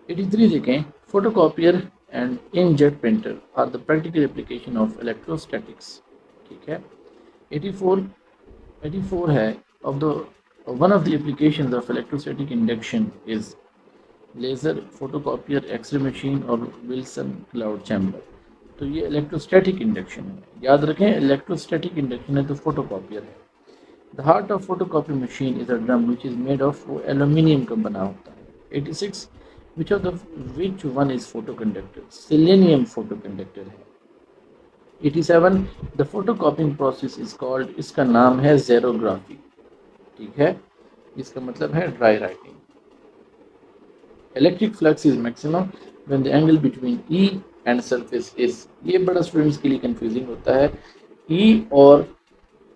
83 देखें, photocopier and inkjet printer are the practical application of electrostatics. ठीक है। 84 है of the one of the applications of electrostatic induction is laser, photocopier, x ray machine और विल्सन क्लाउड चैम्बर। तो ये इलेक्ट्रोस्टैटिक इंडक्शन है, याद रखें इलेक्ट्रोस्टैटिक इंडक्शन है तो फोटोकॉपियर है। The heart of photocopy machine is a drum which is made of, वो एल्यूमिनियम का बना होता है। 86 which one is photoconductor, selenium photoconductor है। 87 the photocopying process is called, इसका नाम है ज़ेरोग्राफी। ठीक है, इसका मतलब है dry writing. Electric flux is maximum when the angle between E and surface is, ये बड़ा स्टूडेंट्स के लिए कंफ्यूजिंग होता है। ई और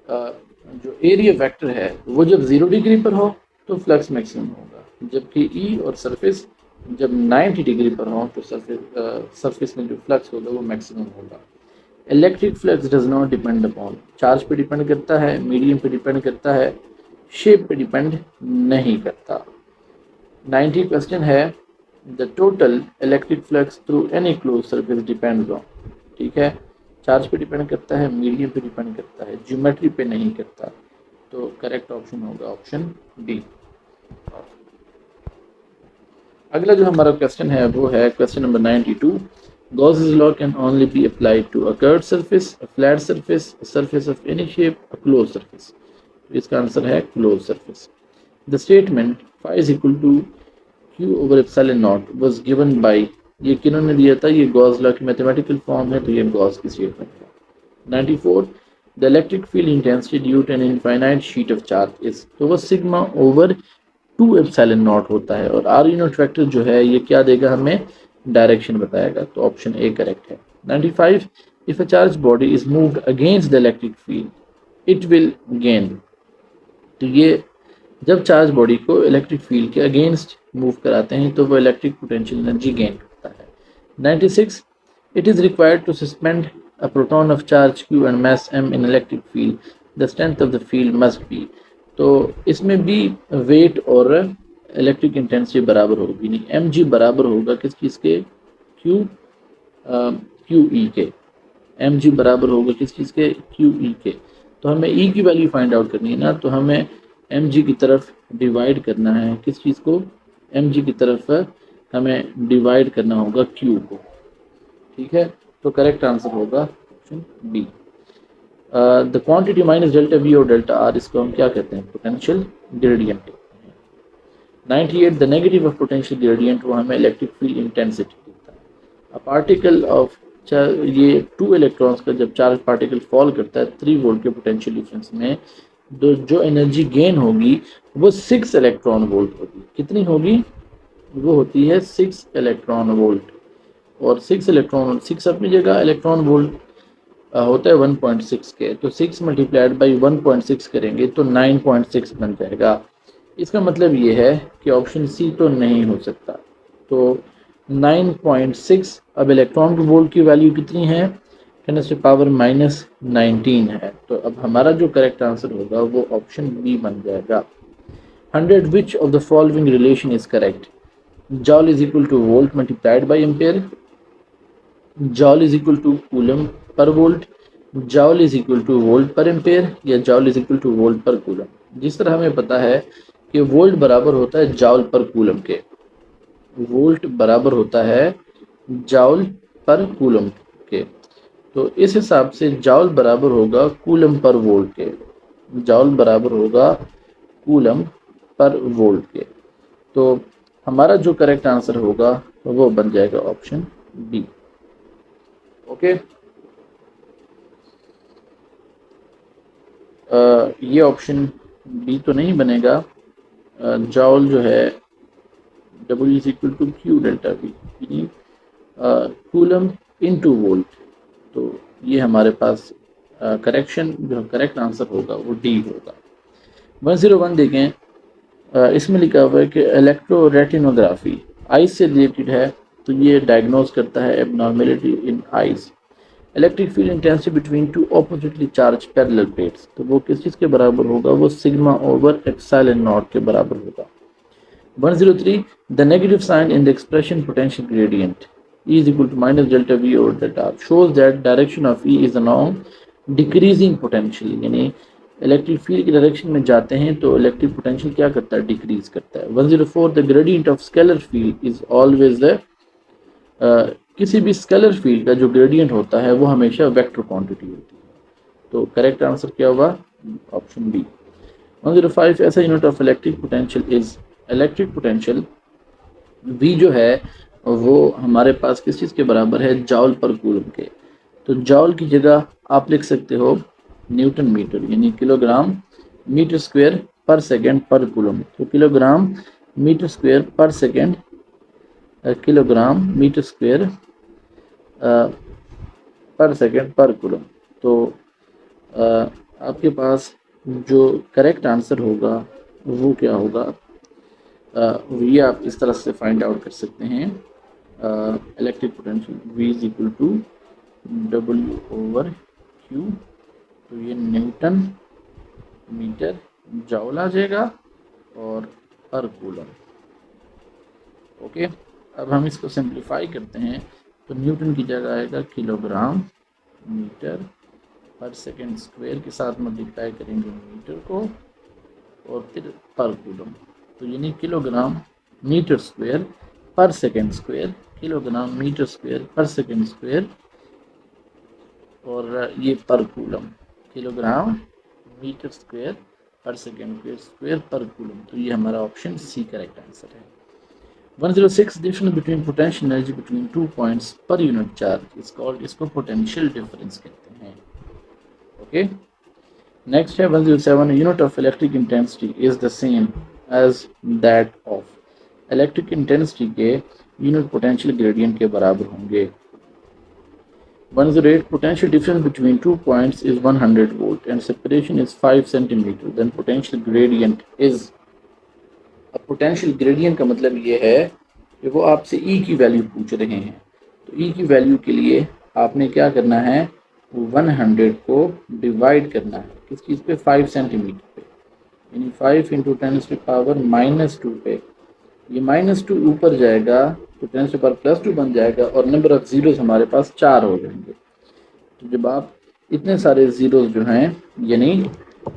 जो एरिया वेक्टर है वो जब 0 डिग्री पर हो तो फ्लक्स मैक्सिमम होगा, जबकि ई और सरफेस जब 90 डिग्री पर हो तो सरफेस में जो फ्लक्स होगा वो मैक्सिमम होगा। Electric flux does not depend upon, charge पे डिपेंड करता है, मीडियम पे डिपेंड करता है, शेप पे डिपेंड नहीं करता। 90 क्वेश्चन है the total electric flux through any close surface depends on. ठीक है, चार्ज पे डिपेंड करता है, मीडियम पे डिपेंड करता है, ज्योमेट्री पे नहीं करता। तो करेक्ट ऑप्शन होगा ऑप्शन डी। अगला जो हमारा क्वेश्चन है वो है question number 92। Gauss's law can only be applied to a curved surface, a flat surface, a surface of any shape, a closed surface। इसका आंसर है closed surface। The statement phi is equal to q over epsilon naught was given by, ये किन्होंने दिया था, ये Gauss law की mathematical form है तो ये गॉस की स्टेटमेंट है। 94 the electric field intensity due to an infinite sheet of charge is, तो वो सिग्मा ओवर 2 एप्सिलॉन नॉट होता है और आर यूनिट वेक्टर जो है ये क्या देगा, हमें डायरेक्शन बताएगा। तो ऑप्शन ए करेक्ट है। 95 if a charge body is moved against the electric field it will gain, तो ये जब चार्ज बॉडी को इलेक्ट्रिक फील्ड के अगेंस्ट मूव कराते हैं तो वो इलेक्ट्रिक पोटेंशियल एनर्जी गेन करता है। 96 it is required to suspend a proton of charge q and mass m in electric field the strength of the field must be, तो इसमें भी वेट और इलेक्ट्रिक इंटेंसिटी बराबर होगी नहीं, mg बराबर होगा किस चीज़ के, QE के, mg बराबर होगा किस चीज़ के, QE के। तो हमें E की वैल्यू फाइंड आउट करनी है ना, तो हमें mg की तरफ डिवाइड करना है, किस चीज़ को, mg की तरफ हमें डिवाइड करना होगा Q को। ठीक है, तो करेक्ट आंसर होगा option B. The quantity minus delta V और डेल्टा आर, इसको हम क्या कहते हैं, potential gradient. 98 the negative of potential gradient, वो हमें इलेक्ट्रिक फील्ड इंटेंसिटी देता है। अ पार्टिकल ऑफ, ये 2 इलेक्ट्रॉन्स का जब चार्ज पार्टिकल फॉल करता है 3 वोल्ट के पोटेंशियल डिफरेंस में, जो एनर्जी गेन होगी वो 6 इलेक्ट्रॉन वोल्ट होगी। कितनी होगी, वो होती है 6 इलेक्ट्रॉन वोल्ट। और 6 इलेक्ट्रॉन, 6 अपनी जगह, इलेक्ट्रॉन वोल्ट होता है 1.6 के, तो 6 मल्टीप्लाइड बाई 1.6 करेंगे तो 9.6 बन जाएगा। इसका मतलब ये है कि ऑप्शन सी तो नहीं हो सकता। तो 9.6, अब इलेक्ट्रॉन वोल्ट की वैल्यू कितनी है, 10⁻⁻19 है, तो अब हमारा जो करेक्ट आंसर होगा वो ऑप्शन बी बन जाएगा। 100 which of the following relation is correct, joule is equal to volt multiplied by ampere, joule is equal to coulomb per volt, joule is equal to volt per ampere, या joule is equal to volt per coulomb. जिस तरह हमें पता है कि volt बराबर होता है जॉल पर कूलम के, वोल्ट बराबर होता है जॉल पर कूलम के, तो इस हिसाब से जॉल बराबर होगा कूलम पर वोल्ट के, जॉल बराबर होगा कूलम पर वोल्ट के। तो हमारा जो करेक्ट आंसर होगा वो बन जाएगा ऑप्शन बी। ओके, ये ऑप्शन बी तो नहीं बनेगा। जॉल जो है W is equal to Q delta V, यानी कूलम इनटू वोल्ट, तो ये हमारे पास करेक्शन जो करेक्ट आंसर होगा वो डी होगा। 101 देखें, इसमें लिखा हुआ है कि इलेक्ट्रो रेटिनोग्राफी आइज से रिलेटेड है, तो ये डायग्नोज करता है एबनॉर्मेलिटी इन eyes. Electric field intensity between 2 oppositely charge parallel plates, तो वो किस चीज़ के बराबर होगा, वो सिग्मा ओवर एप्सिलॉन नॉट के बराबर होगा। 103, the negative sign in the expression potential gradient E is equal to minus delta V over delta R shows that direction of E is along decreasing potential, यानी electric field की direction में जाते हैं तो electric potential क्या करता है, decrease करता है। 104, the gradient of scalar field is always the, किसी भी स्केलर फील्ड का जो ग्रेडियंट होता है वो हमेशा वेक्टर क्वांटिटी होती है। तो करेक्ट आंसर क्या होगा, ऑप्शन बी। 105, ऐसा unit of electric potential is, electric potential V जो है वो हमारे पास किस चीज़ के बराबर है, जॉल पर कूलम के। तो जॉल की जगह आप लिख सकते हो न्यूटन मीटर, यानी kilogram metre square per second पर कूलम। तो kilogram metre square per second, kilogram metre square per second पर कूलम। तो आपके पास जो करेक्ट आंसर होगा वो क्या होगा, ये आप इस तरह से फाइंड आउट कर सकते हैं। Electric potential V is equal to W over Q, तो ये न्यूटन मीटर जॉल आ जाएगा और पर कूलम। ओके, अब हम इसको सिंप्लीफाई करते हैं तो न्यूटन की जगह आएगा किलोग्राम मीटर पर सेकेंड स्क्वायर के साथ मल्टीप्लाई करेंगे मीटर को और फिर पर कूलम। तो यानी kilogram metre square per second square, kilogram metre square per second square और ये per coulomb, kilogram metre square per second square per coulomb. तो ये हमारा ऑप्शन सी करेक्ट आंसर है। 106, difference between potential energy between 2 points per unit charge is called, इसको potential difference कहते हैं। Okay, next है 107, unit of electric intensity is the same as that of, electric intensity के unit potential gradient के बराबर होंगे। 108, potential difference between 2 points is 100 volt and separation is 5 centimeter, then potential gradient is, अब potential gradient का मतलब ये है कि वो आपसे E की वैल्यू पूछ रहे हैं। तो E की वैल्यू के लिए आपने क्या करना है, 100 को डिवाइड करना है किस चीज़ पे, 5 सेंटीमीटर पे, यानी 5 इंटू 10⁻⁻2 पे। ये -2 ऊपर जाएगा तो 10⁻+2 बन जाएगा और नंबर ऑफ जीरोस हमारे पास 4 हो जाएंगे। तो जब आप इतने सारे जीरोस जो हैं यानी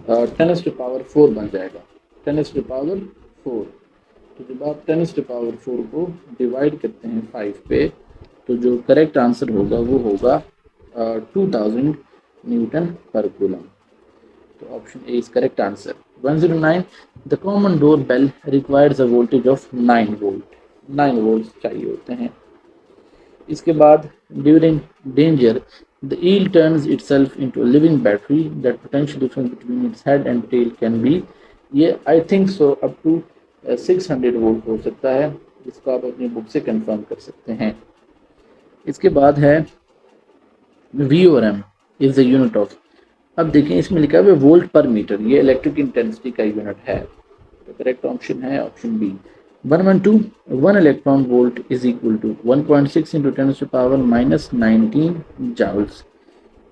10⁻4 बन जाएगा, 10⁻4। तो जब आप 10⁻4 को डिवाइड करते हैं 5 पे तो जो करेक्ट आंसर होगा वो होगा 2000 न्यूटन पर कूलम। तो option A is correct answer. 109, the common door bell requires a voltage of 9 volt, 9 volt चाहिए होते हैं। इसके बाद during danger the eel turns itself into a living battery that potential difference between its head and tail can be, ये I think so up to 600 volt हो सकता है, जिसको आप अपनी बुक से कंफर्म कर सकते हैं। इसके बाद है V और M is the unit of, अब देखें इसमें लिखा है वोल्ट पर मीटर, ये इलेक्ट्रिक इंटेंसिटी का यूनिट है। तो करेक्ट ऑप्शन है option B. 112, 1 electron volt is equal to 1.6 into 10⁻⁻19 joules,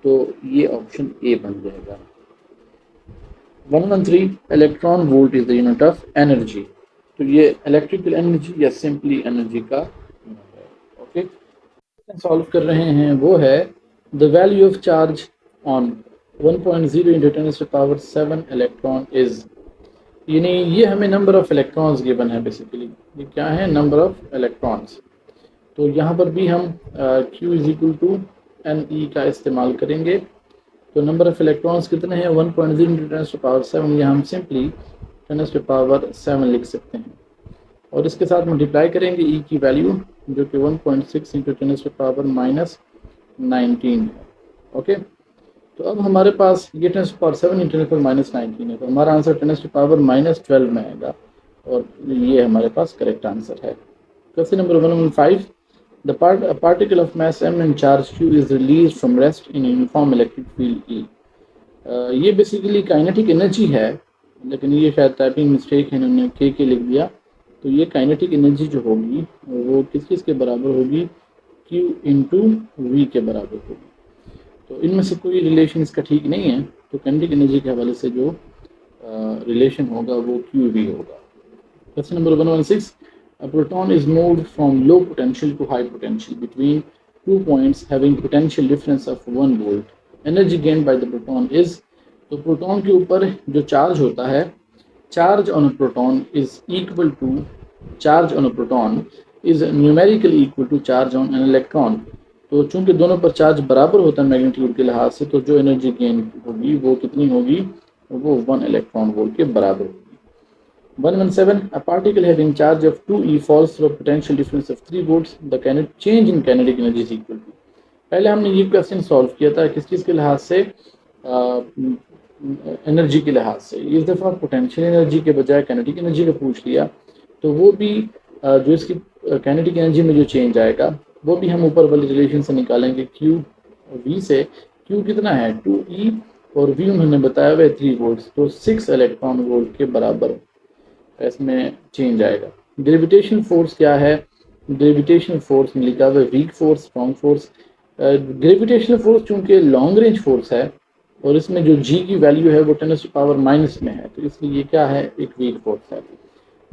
तो ये ऑप्शन ए बन जाएगा। 113, electron volt is the unit of energy, तो ये इलेक्ट्रिकल एनर्जी या सिंपली एनर्जी का यूनिट है। ओके, सॉल्व कर रहे हैं वो है the value of charge on 1.0 into 10⁻7 electron is, यानी ये हमें नंबर ऑफ इलेक्ट्रॉन्स गिवन है बेसिकली, ये क्या है, नंबर ऑफ इलेक्ट्रॉन्स। तो यहाँ पर भी हम Q is equal to NE का इस्तेमाल करेंगे। तो नंबर ऑफ इलेक्ट्रॉन्स कितने हैं, 1.0 इंटू 10⁻7, या हम सिंपली 10⁻7 लिख सकते हैं और इसके साथ मल्टीप्लाई करेंगे E की वैल्यू जो कि 1.6 इंटू 10⁻⁻19 है। ओके, तो अब हमारे पास ये 10⁻7 इंटू 10⁻19 है, तो हमारा आंसर 10⁻12 में आएगा और ये हमारे पास करेक्ट आंसर है। Question number 115, the particle of mass m and charge q is release from rest in uniform electric field E। ये बेसिकली काइनेटिक एनर्जी है, लेकिन ये शायद टाइपिंग मिस्टेक है, इन्होंने के लिख दिया। तो ये काइनेटिक एनर्जी जो होगी वो किस चीज़ के बराबर होगी, Q इंटू V के बराबर होगी। तो इनमें से कोई रिलेशन इसका ठीक नहीं है, तो काइनेटिक एनर्जी के हवाले से जो रिलेशन होगा वो QV होगा। Question number 116. A proton is moved from low potential to high potential between 2 points having potential difference of 1 volt. Energy gained by the proton is, तो प्रोटॉन के ऊपर जो चार्ज होता है, charge on a proton is equal to charge on a proton is numerically equal to charge on an electron. तो चूंकि दोनों पर चार्ज बराबर होता है मैग्नीट्यूड के लिहाज से, तो जो एनर्जी गेन होगी वो कितनी होगी, वो 1 इलेक्ट्रॉन वोल्ट के बराबर होगी। 117. A particle having charge of 2e falls through a potential difference of 3 volts. The change in kinetic energy is equal to. पहले हमने ये क्वेश्चन सॉल्व किया था किस चीज़ के लिहाज से, एनर्जी के लिहाज से। इस दफ़ा पोटेंशियल एनर्जी के बजाय काइनेटिक एनर्जी का पूछ लिया, तो वो भी जो इसकी काइनेटिक एनर्जी में जो चेंज आएगा वो भी हम ऊपर वाली रिलेशन से निकालेंगे। क्यू वी से, क्यू कितना है 2e और वी उन्होंने बताया हुआ है 3 वोल्ट्स, तो 6 इलेक्ट्रॉन वोल्ट के बराबर इसमें चेंज आएगा। ग्रेविटेशन फोर्स क्या है, ग्रेविटेशनल फोर्स में लिखा हुआ है weak force, strong force. Gravitational force चूंकि लॉन्ग रेंज फोर्स है और इसमें जो जी की वैल्यू है वो 10⁻⁻⁻ में है, तो इसलिए ये क्या है, एक वीक फोर्स है।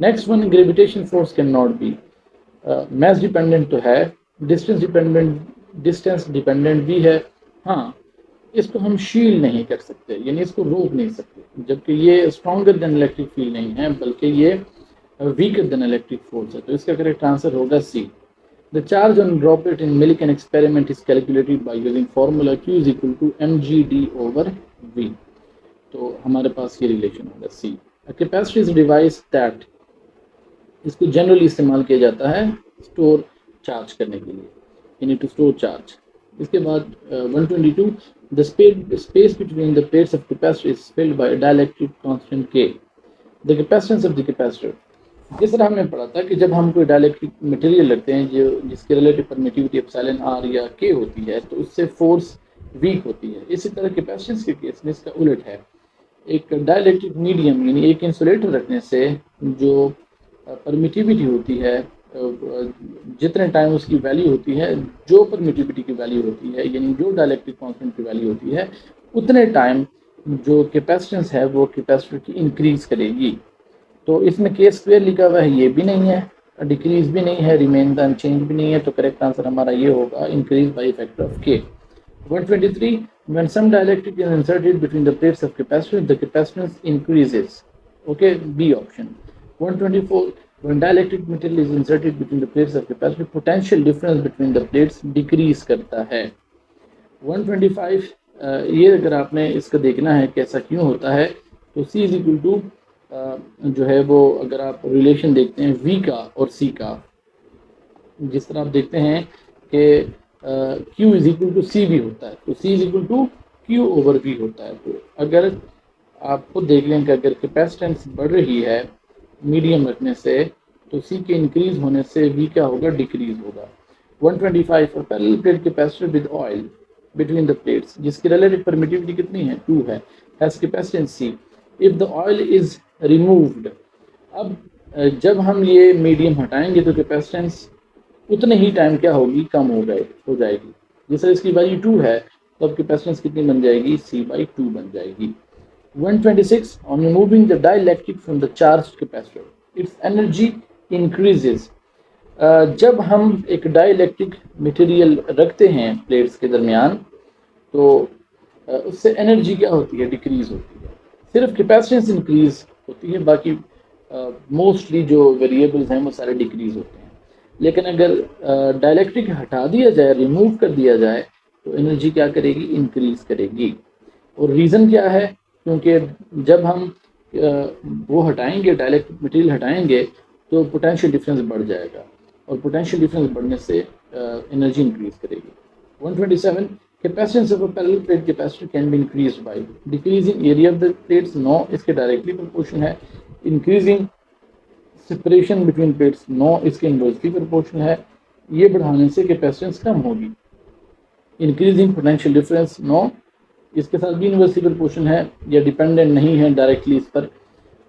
Next one, gravitation force can not be mass dependent तो है, डिस्टेंस डिपेंडेंट भी है। हाँ, इसको हम शील्ड नहीं कर सकते, यानी इसको रोक नहीं सकते, जबकि ये स्ट्रॉन्गर देन इलेक्ट्रिक फील्ड नहीं है बल्कि ये वीकर देन इलेक्ट्रिक फोर्स है। तो इसका करेक्ट आंसर होगा C. The charge on droplet in Millikan experiment is calculated by using formula Q is equal to mgd/v। तो हमारे पास ये रिलेशन होगा C. A capacitor is device that, इसको जनरली इस्तेमाल किया जाता है स्टोर चार्ज करने के लिए, यानी टू स्टोर चार्ज। इसके बाद 122, the space between the plates of capacitor is filled by a dielectric constant K. The capacitance of the capacitor, जिस तरह हमने पढ़ा था कि जब हम कोई डाइलेक्ट्रिक मटेरियल रखते हैं जो जिसकी रिलेटिव परमिटिविटी एप्सिलॉन आर या के होती है, तो उससे फोर्स वीक होती है। इसी तरह कैपेसिटेंस के केस में इसका उलट है। एक डाइलेक्ट्रिक मीडियम यानी एक इंसुलेटर रखने से जो परमिटिविटी होती है, जितने टाइम उसकी वैल्यू होती है, जो परमिटिविटी की वैल्यू होती है, यानी जो डाइलेक्ट्रिक कांस्टेंट की वैल्यू होती है, उतने टाइम जो कैपेसिटेंस है वो कैपेसिटर की इंक्रीज करेगी। तो इसमें के स्क्वायर लिखा हुआ है, ये भी नहीं है, डिक्रीज भी नहीं है, रिमेन द अनचेंज भी नहीं है, तो करेक्ट आंसर हमारा ये होगा इंक्रीज बाय फैक्टर ऑफ के। 123, when some dielectric is inserted between the plates of capacitor, the capacitance increases. Okay, B option. 124, when dielectric material is inserted between the plates of capacitor, potential difference between the plates decrease करता है। 125, ये अगर आपने इसका देखना है कैसा क्यों होता है, तो C इज इक्वल टू जो है वो, अगर आप रिलेशन देखते हैं V का और C का, जिस तरह आप देखते हैं कि Q is equal to C भी होता है, तो C is equal to Q/V होता है। तो अगर आप खुद देख लें कि अगर कैपेसिटेंस बढ़ रही है मीडियम रखने से, तो C के इंक्रीज होने से V क्या होगा, डिक्रीज होगा। 125, parallel plate capacitor with oil between the plates, जिसकी रिलेटिव परमिटिविटी कितनी है, 2 है, has capacitance C if the oil is removed. अब जब हम ये मीडियम हटाएंगे तो कैपेसिटेंस उतने ही टाइम क्या होगी, कम हो जाएगी। जैसे इसकी वैल्यू 2 है, तो अब कैपेसिटेंस कितनी बन जाएगी, C/2 बन जाएगी। 126, on removing the dielectric from the charged capacitor, its energy increases। जब हम एक डाइलेक्ट्रिक मटेरियल रखते हैं प्लेट्स के दरमियान, तो उससे एनर्जी क्या होती है, डिक्रीज होती है। सिर्फ कैपेसिटेंस इंक्रीज होती है, बाकी मोस्टली जो वेरिएबल्स हैं वो सारे डिक्रीज होते हैं। लेकिन अगर डाइलेक्ट्रिक हटा दिया जाए, रिमूव कर दिया जाए, तो एनर्जी क्या करेगी, इंक्रीज करेगी। और रीज़न क्या है, क्योंकि जब हम वो हटाएंगे, डाइलेक्ट्रिक मटेरियल हटाएंगे, तो पोटेंशियल डिफरेंस बढ़ जाएगा, और पोटेंशियल डिफरेंस बढ़ने से एनर्जी इंक्रीज करेगी। 127, capacitance of a parallel plate capacitor can be increased by decreasing area of the plates, no, इसके डायरेक्टली प्रोपोर्शन है। Increasing separation between plates, no, इसके इनवर्सली प्रोपोर्शन है। ये बढ़ाने से कैपेसिटेंस कम होगी। इंक्रीजिंग पोटेंशियल डिफरेंस, नो, इसके साथ भी इनवर्सली प्रोपोर्शन है, या डिपेंडेंट नहीं है डायरेक्टली इस पर।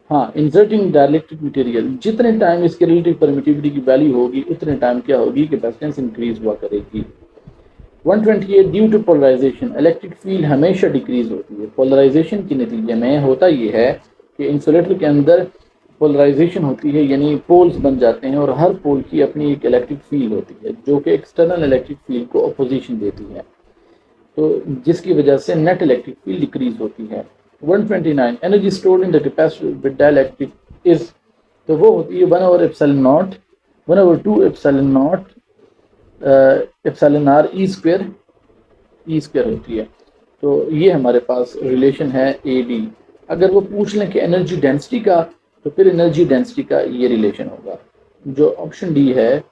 हाँ, इंसर्टिंग डाइलेक्ट्रिक मटेरियल, जितने टाइम इसके रिलेटिव परमिटिविटी की वैल्यू होगी, उतने टाइम क्या होगी, कैपेसिटेंस इंक्रीज हुआ करेगी। 128, due to polarisation, electric field हमेशा डिक्रीज होती है। पोलराइजेशन के नतीजे में होता ये है कि इंसुलेटर के अंदर पोलराइजेशन होती है, यानी पोल्स बन जाते हैं और हर पोल की अपनी एक इलेक्ट्रिक फील्ड होती है जो कि एक्सटर्नल इलेक्ट्रिक फील्ड को अपोजिशन देती है, तो जिसकी वजह से नेट इलेक्ट्रिक फील्ड डिक्रीज होती है। 129 energy stored in the capacitor with dielectric is, तो वो होती है 1/ε0 1/2 ε0 एप्सिलॉन r ई स्क्वायर होती है। तो ये हमारे पास रिलेशन है ए डी। अगर वो पूछ लें कि एनर्जी डेंसिटी का, तो फिर एनर्जी डेंसिटी का ये रिलेशन होगा। जो ऑप्शन डी है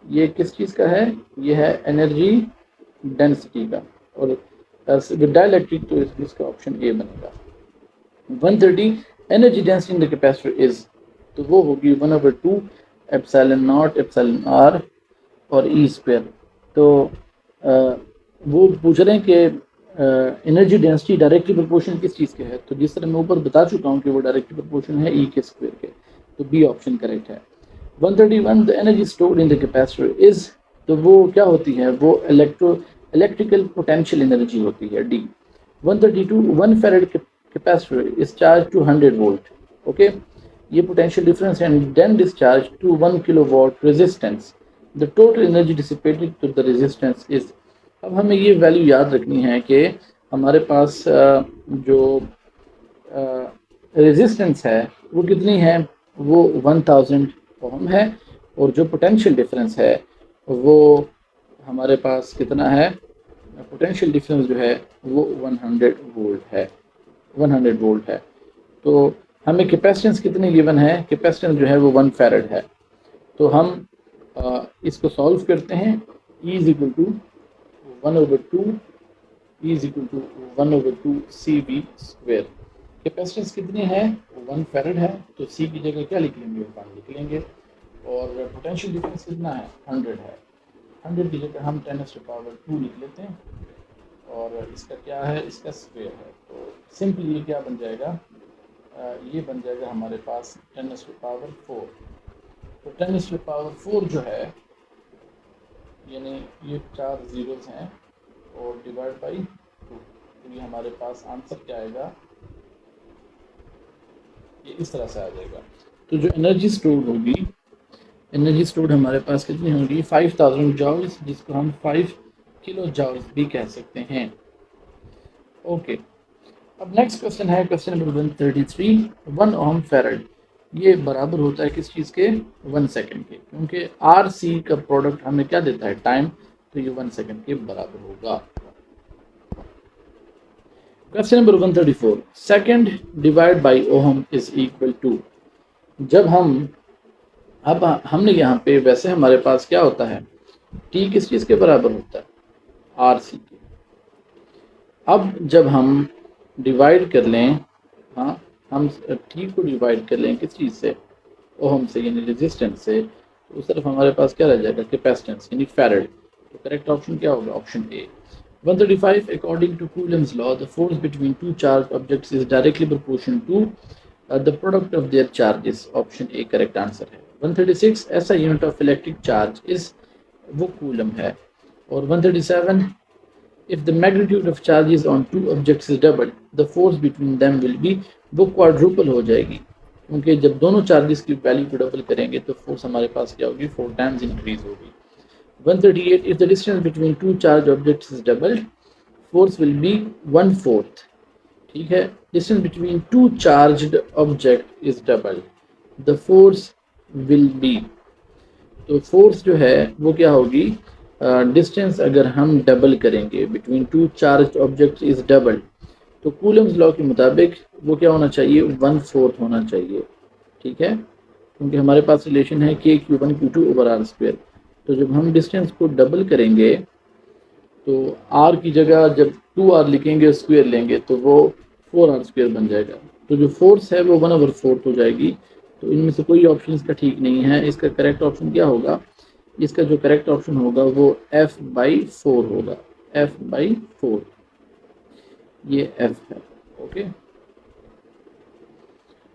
ये किस चीज़ का है, ये है एनर्जी डेंसिटी का, और विद डाइलेक्ट्रिक तो इसका ऑप्शन ए बनेगा। 130 energy density in the capacitor is, तो वो होगी 1/2 ε0 एप्सिलॉन r और ई स्क्वायर। तो वो पूछ रहे हैं कि एनर्जी डेंसिटी डायरेक्टली प्रोपोर्शन किस चीज़ के है, तो जिस तरह मैं ऊपर बता चुका हूँ कि वो डायरेक्टली प्रोपोर्शन है ई के स्क्वायर के, तो बी ऑप्शन करेक्ट है। 131 the energy stored in the capacitor is, तो वो क्या होती है, वो इलेक्ट्रिकल पोटेंशियल एनर्जी होती है, D. 132 1 farad capacitor is charge to 100 volt, okay, ये potential difference and then discharge to 1 kilowatt resistance, the total energy dissipated to the resistance is. अब हमें ये वैल्यू याद रखनी है कि हमारे पास जो रेजिस्टेंस है वो कितनी है, वो 1000 ओम है, और जो पोटेंशियल डिफरेंस है वो हमारे पास कितना है, पोटेंशियल डिफरेंस जो है वो 100 वोल्ट है, 100 वोल्ट है। तो हमें कैपेसिटेंस कितनी गिवन है, कैपेसिटेंस जो है वो 1 फैराड है। तो हम इसको सॉल्व करते हैं, E is equal to 1/2 E is equal to 1/2 CV square. Capacitance कितनी है, 1 फैराड है, तो C की जगह क्या लिख लेंगे, 1 लिख लेंगे, और पोटेंशियल डिफरेंस कितना है, 100 है, 100 की जगह हम 10⁻² लिख लेते हैं, और इसका क्या है, इसका स्क्वायर है। तो सिंपली ये क्या बन जाएगा, ये बन जाएगा हमारे पास 10⁻⁴। तो 10⁻⁴ जो है, यानी ये 4 जीरोस हैं और डिवाइड बाई 2, तो ये हमारे पास आंसर क्या आएगा, ये इस तरह से आ जाएगा। तो जो एनर्जी स्टोर्ड होगी, एनर्जी स्टोर्ड हमारे पास कितनी होगी, 5000 जॉल्स, जिसको हम 5 किलो जॉल्स भी कह सकते हैं। ओके, अब नेक्स्ट क्वेश्चन है, क्वेश्चन नंबर 133। 1 ओम फैराड ये बराबर होता है किस चीज़ के, 1 सेकंड के, क्योंकि आर सी का प्रोडक्ट हमें क्या देता है, टाइम, तो ये 1 सेकंड के बराबर होगा। Question number 134 second divide by ohm is equal to, जब अब हमने यहाँ पे, वैसे हमारे पास क्या होता है, टी किस चीज़ के बराबर होता है, आर सी के। अब जब हम डिवाइड कर लें, हाँ, हम टी को डिवाइड कर लें किस चीज़ से, ओहम से, यानी रेजिस्टेंस से, तो उस तरफ हमारे पास क्या रह जाएगा, कैपेसिटेंस यानी फैराड। तो करेक्ट ऑप्शन क्या होगा, option A. 135 according to Coulomb's law the force between two charge objects is directly proportional to the product of their charges, option A correct answer है। 136 ऐसा unit of electric charge is, वो coulomb है। और 137 if the magnitude of charges on two objects is doubled the force between them will be, वो quadruple हो जाएगी, क्योंकि जब दोनों चार्जेस की वैल्यू को डबल करेंगे तो फोर्स हमारे पास क्या होगी, 4 टाइम्स इंक्रीज होगी। 138 if the distance between two charged objects is doubled force will be 1/4, ठीक है, distance between two charged object is doubled the force will be, तो फोर्स जो है वो क्या होगी, डिस्टेंस अगर हम डबल करेंगे, between two charge object is double, तो कूलम्स लॉ के मुताबिक वो क्या होना चाहिए, 1/4 होना चाहिए, ठीक है, क्योंकि हमारे पास रिलेशन है K/Q1 Q2 over are square. तो जब हम डिस्टेंस को डबल करेंगे तो आर की जगह जब 2r लिखेंगे, स्क्वायर लेंगे, तो वो 4r स्क्वायर बन जाएगा। तो जो फोर्स है वो 1/4 हो जाएगी। तो इनमें से कोई ऑप्शन इसका ठीक नहीं है। इसका करेक्ट ऑप्शन क्या होगा, इसका जो करेक्ट ऑप्शन होगा वो F/4 होगा, F/4, ये F है। ओके,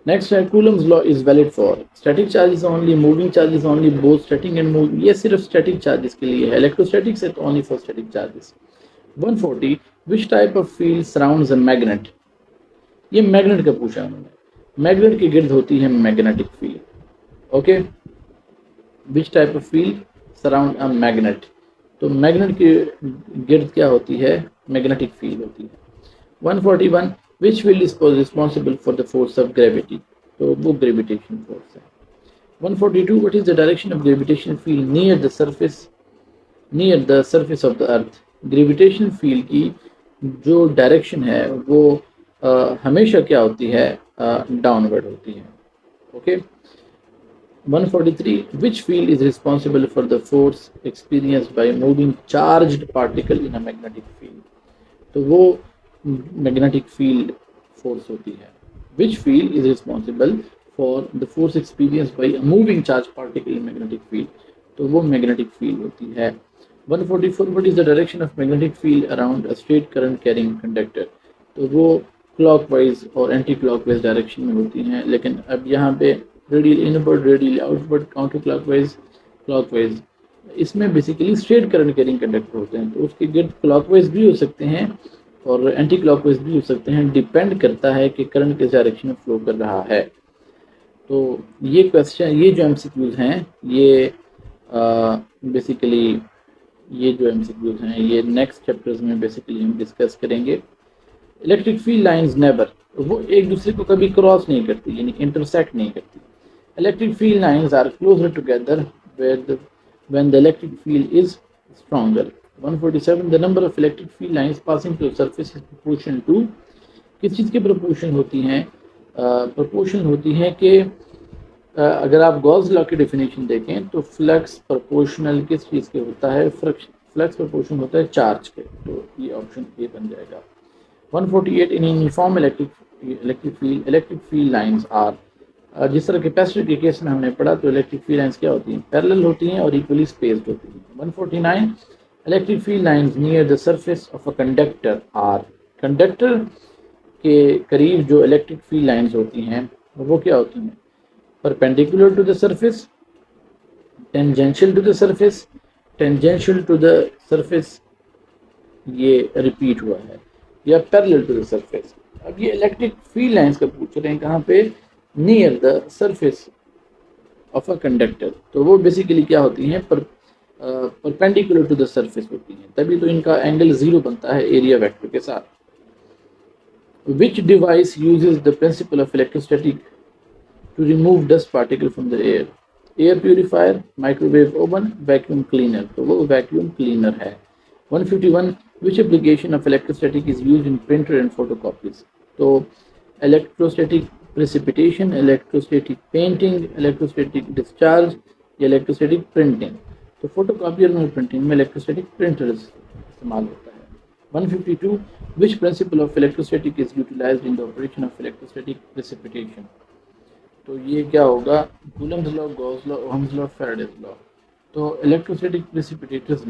नेक्स्ट है Coulomb's law is valid for static charges only, moving charges only, both static and moving, ये सिर्फ स्टैटिक चार्जेस के लिए है, इलेक्ट्रोस्टैटिक से तो only for static charges. 140 which type of field surrounds a magnet, ये magnet का पूछा है उन्होंने। मैग्नेट की गिर्द होती है magnetic field. Okay, which type of field surround a magnet, तो मैग्नेट की गिर्द क्या होती है, मैग्नेटिक फील्ड होती है। 141 which field is responsible for the force of gravity, तो वो ग्रेविटेशन फोर्स है। 142 what is the direction of gravitation field near the surface of the earth, gravitation field की जो डायरेक्शन है वो हमेशा क्या होती है, डाउनवर्ड होती है। Okay, 143 which field is responsible for the force experienced by moving charged particle in a magnetic field, तो वो मैग्नेटिक फील्ड फोर्स होती है। Which field is responsible for the force experience by a moving charge particle in magnetic field, तो वो magnetic field होती है। 144 what is the direction of magnetic field around a straight current carrying conductor, तो वो clockwise और anti clockwise direction में होती हैं, लेकिन अब यहाँ पे radial inward, radial outward, counter clockwise, clockwise, इसमें basically straight current carrying conductor होते हैं, तो उसके गिर्द क्लॉकवाइज भी हो सकते हैं और एंटी क्लॉकवाइज भी हो सकते हैं, डिपेंड करता है कि करंट किस डायरेक्शन में फ्लो कर रहा है। तो ये क्वेश्चन, ये जो एमसीक्यूज हैं, ये बेसिकली ये जो एमसीक्यूज हैं ये नेक्स्ट चैप्टर्स में बेसिकली हम डिस्कस करेंगे। इलेक्ट्रिक फील्ड लाइंस नेवर, वो एक दूसरे को कभी क्रॉस नहीं करती, यानी इंटरसेक्ट नहीं करती। Electric field lines are closer together when the electric field is stronger. 147 the number of electric field lines passing through a surface is proportional to, किस चीज़ की प्रोपोर्शन होती हैं, प्रोपोर्शन होती है कि अगर आप गॉस लॉ की डेफिनेशन देखें तो फ्लक्स प्रोपोर्शनल किस चीज़ के होता है, फ्लक्स प्रोपोर्शन होता है चार्ज के, तो ये ऑप्शन ए बन जाएगा। 148 in uniform electric field lines are, जिस तरह कैपेसिटर के केस में हमने पढ़ा तो इलेक्ट्रिक फील्ड लाइंस क्या होती हैं, पैरेलल होती हैं और इक्वली स्पेस्ड होती हैं। 149 electric field lines near the surface of a conductor are, conductor के करीब जो इलेक्ट्रिक फील्ड लाइंस होती हैं वो क्या होती हैं, perpendicular to the surface, tangential to the surface, tangential to the surface, ये रिपीट हुआ है, या पैरेलल टू द सरफेस। अब ये इलेक्ट्रिक फील्ड लाइंस का पूछ रहे हैं कहाँ पे, near the surface of a conductor, तो वो बेसिकली क्या होती हैं, परपेंडिकुलर टू द सरफेस होती हैं, तभी तो इनका एंगल 0 बनता है एरिया वेक्टर के साथ। Which device uses the principle of electrostatic to remove dust particle from the air, air purifier, microwave oven, vacuum cleaner, तो वो वैक्यूम क्लीनर है। 151 which application of electrostatic is used in printer and photocopies, तो electrostatic precipitation, electrostatic painting, electrostatic discharge या electrostatic printing, तो photocopier में printing में electrostatic printer इस्तेमाल होता है। 152 which principle of electrostatic is utilized in the operation of electrostatic precipitation, तो ये क्या होगा, Coulomb's law, Gauss law, Ohm's law, Faraday's law, तो इलेक्ट्रोस्टैटिक प्रेसिपिटेटर्स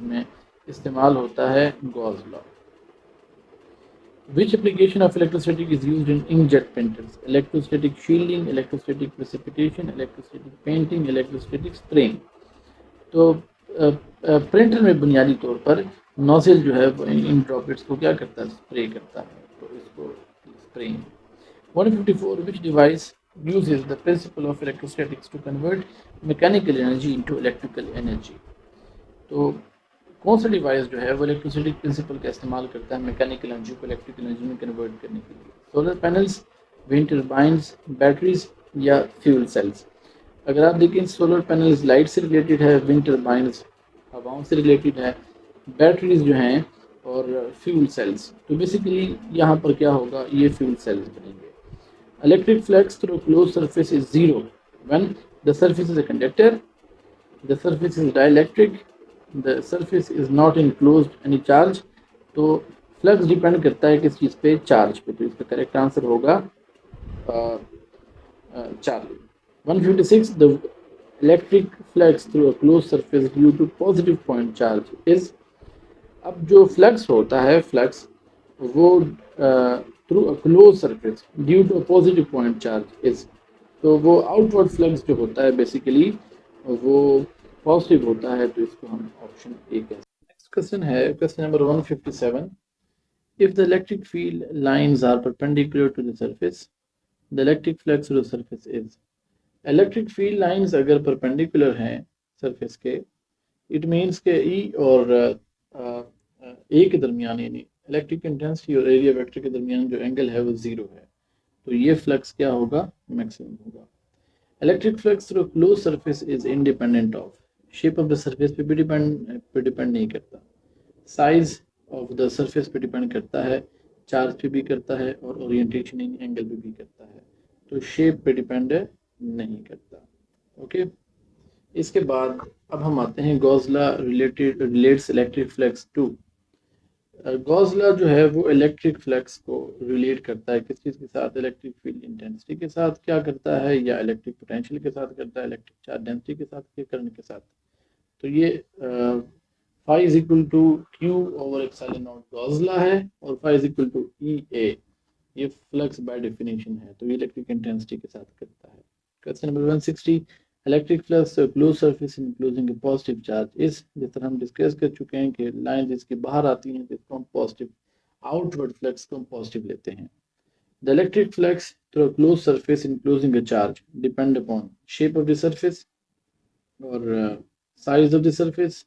में इस्तेमाल होता है Gauss law. Which application of electrostatic is used in inkjet printers? Electrostatic shielding, electrostatic precipitation, electrostatic painting, electrostatic spraying. तो प्रिंटर में बुनियादी तौर पर नोजल जो है वो इन ड्रॉपलेट्स को क्या करता है, स्प्रे करता है, तो इसको spraying. 154 which device uses the principle of electrostatics to convert mechanical energy into electrical energy, तो कौन सा डिवाइस जो है वो इलेक्ट्रोस्टैटिक प्रिंसिपल का इस्तेमाल करता है मैकेनिकल एनर्जी को इलेक्ट्रिकल एनर्जी में कन्वर्ट करने के लिए, solar panels, wind turbines, batteries या फ्यूल सेल्स। अगर आप देखें सोलर पैनल्स लाइट से रिलेटेड है, विंड टर्बाइंस हवाओं से रिलेटेड है, बैटरीज जो हैं और फ्यूल सेल्स, तो बेसिकली यहाँ पर क्या होगा, ये फ्यूल सेल्स बनेंगे। Electric flux through close surface is zero when the surface is a conductor, the surface is dielectric, the surface is not enclosed any charge, तो फ्लक्स डिपेंड करता है किस चीज़ पे, चार्ज पे, तो इसका करेक्ट आंसर होगा charge. 156 the electric flux through a close surface due to positive point charge is, अब जो फ्लक्स होता है, फ्लक्स वो through a close surface due to a positive point charge is, तो वो आउटवर्ड फ्लक्स जो होता है बेसिकली वो पॉजिटिव होता है, तो इसको हम ऑप्शन ए कहते हैं। नेक्स्ट क्वेश्चन है question number 157, If the electric field lines are perpendicular to the surface, the electric flux to the surface is. Electric field lines अगर परपेंडिकुलर हैं सरफेस के, इट मीन्स के ई और ए के दरमियान, यानी इलेक्ट्रिक इंटेंसिटी और एरिया वेक्टर के दरमियान जो एंगल है वो ज़ीरो है, तो ये फ्लक्स क्या होगा, मैक्सिमम होगा। Electric flux through close surface is independent of, shape of the surface पे भी डिपेंड नहीं करता, साइज ऑफ द सरफेस पे डिपेंड करता है, चार्ज पे भी करता है और ओरिएंटेशन इन एंगल पे भी करता है, तो शेप पे डिपेंड नहीं करता। ओके, इसके बाद अब हम आते हैं Gauss law relates electric flux to. Gauss law जो है वो इलेक्ट्रिक फ्लक्स को रिलेट करता है किस चीज़ के साथ, इलेक्ट्रिक फील्ड इंटेंसिटी के साथ क्या करता है, या इलेक्ट्रिक पोटेंशियल के साथ करता है, इलेक्ट्रिक चार्ज डेंसिटी के साथ, के करंट के साथ। तो ये phi is equal to Q over epsilon not Gauss law है, और phi is equal to E A, ये फ्लक्स बाय डेफिनेशन है, तो ये इलेक्ट्रिक इंटेंसिटी के साथ करता है। Question number 160, electric flux close surface including a positive charge is, जिस तरह हम डिस्कस कर चुके हैं कि लाइन जिसकी बाहर आती हैं जिसको हम पॉजिटिव, आउटवर्ड फ्लक्स को हम पॉजिटिव लेते हैं। The electric flux through close surface including a charge depend upon shape of the surface और साइज ऑफ द सरफेस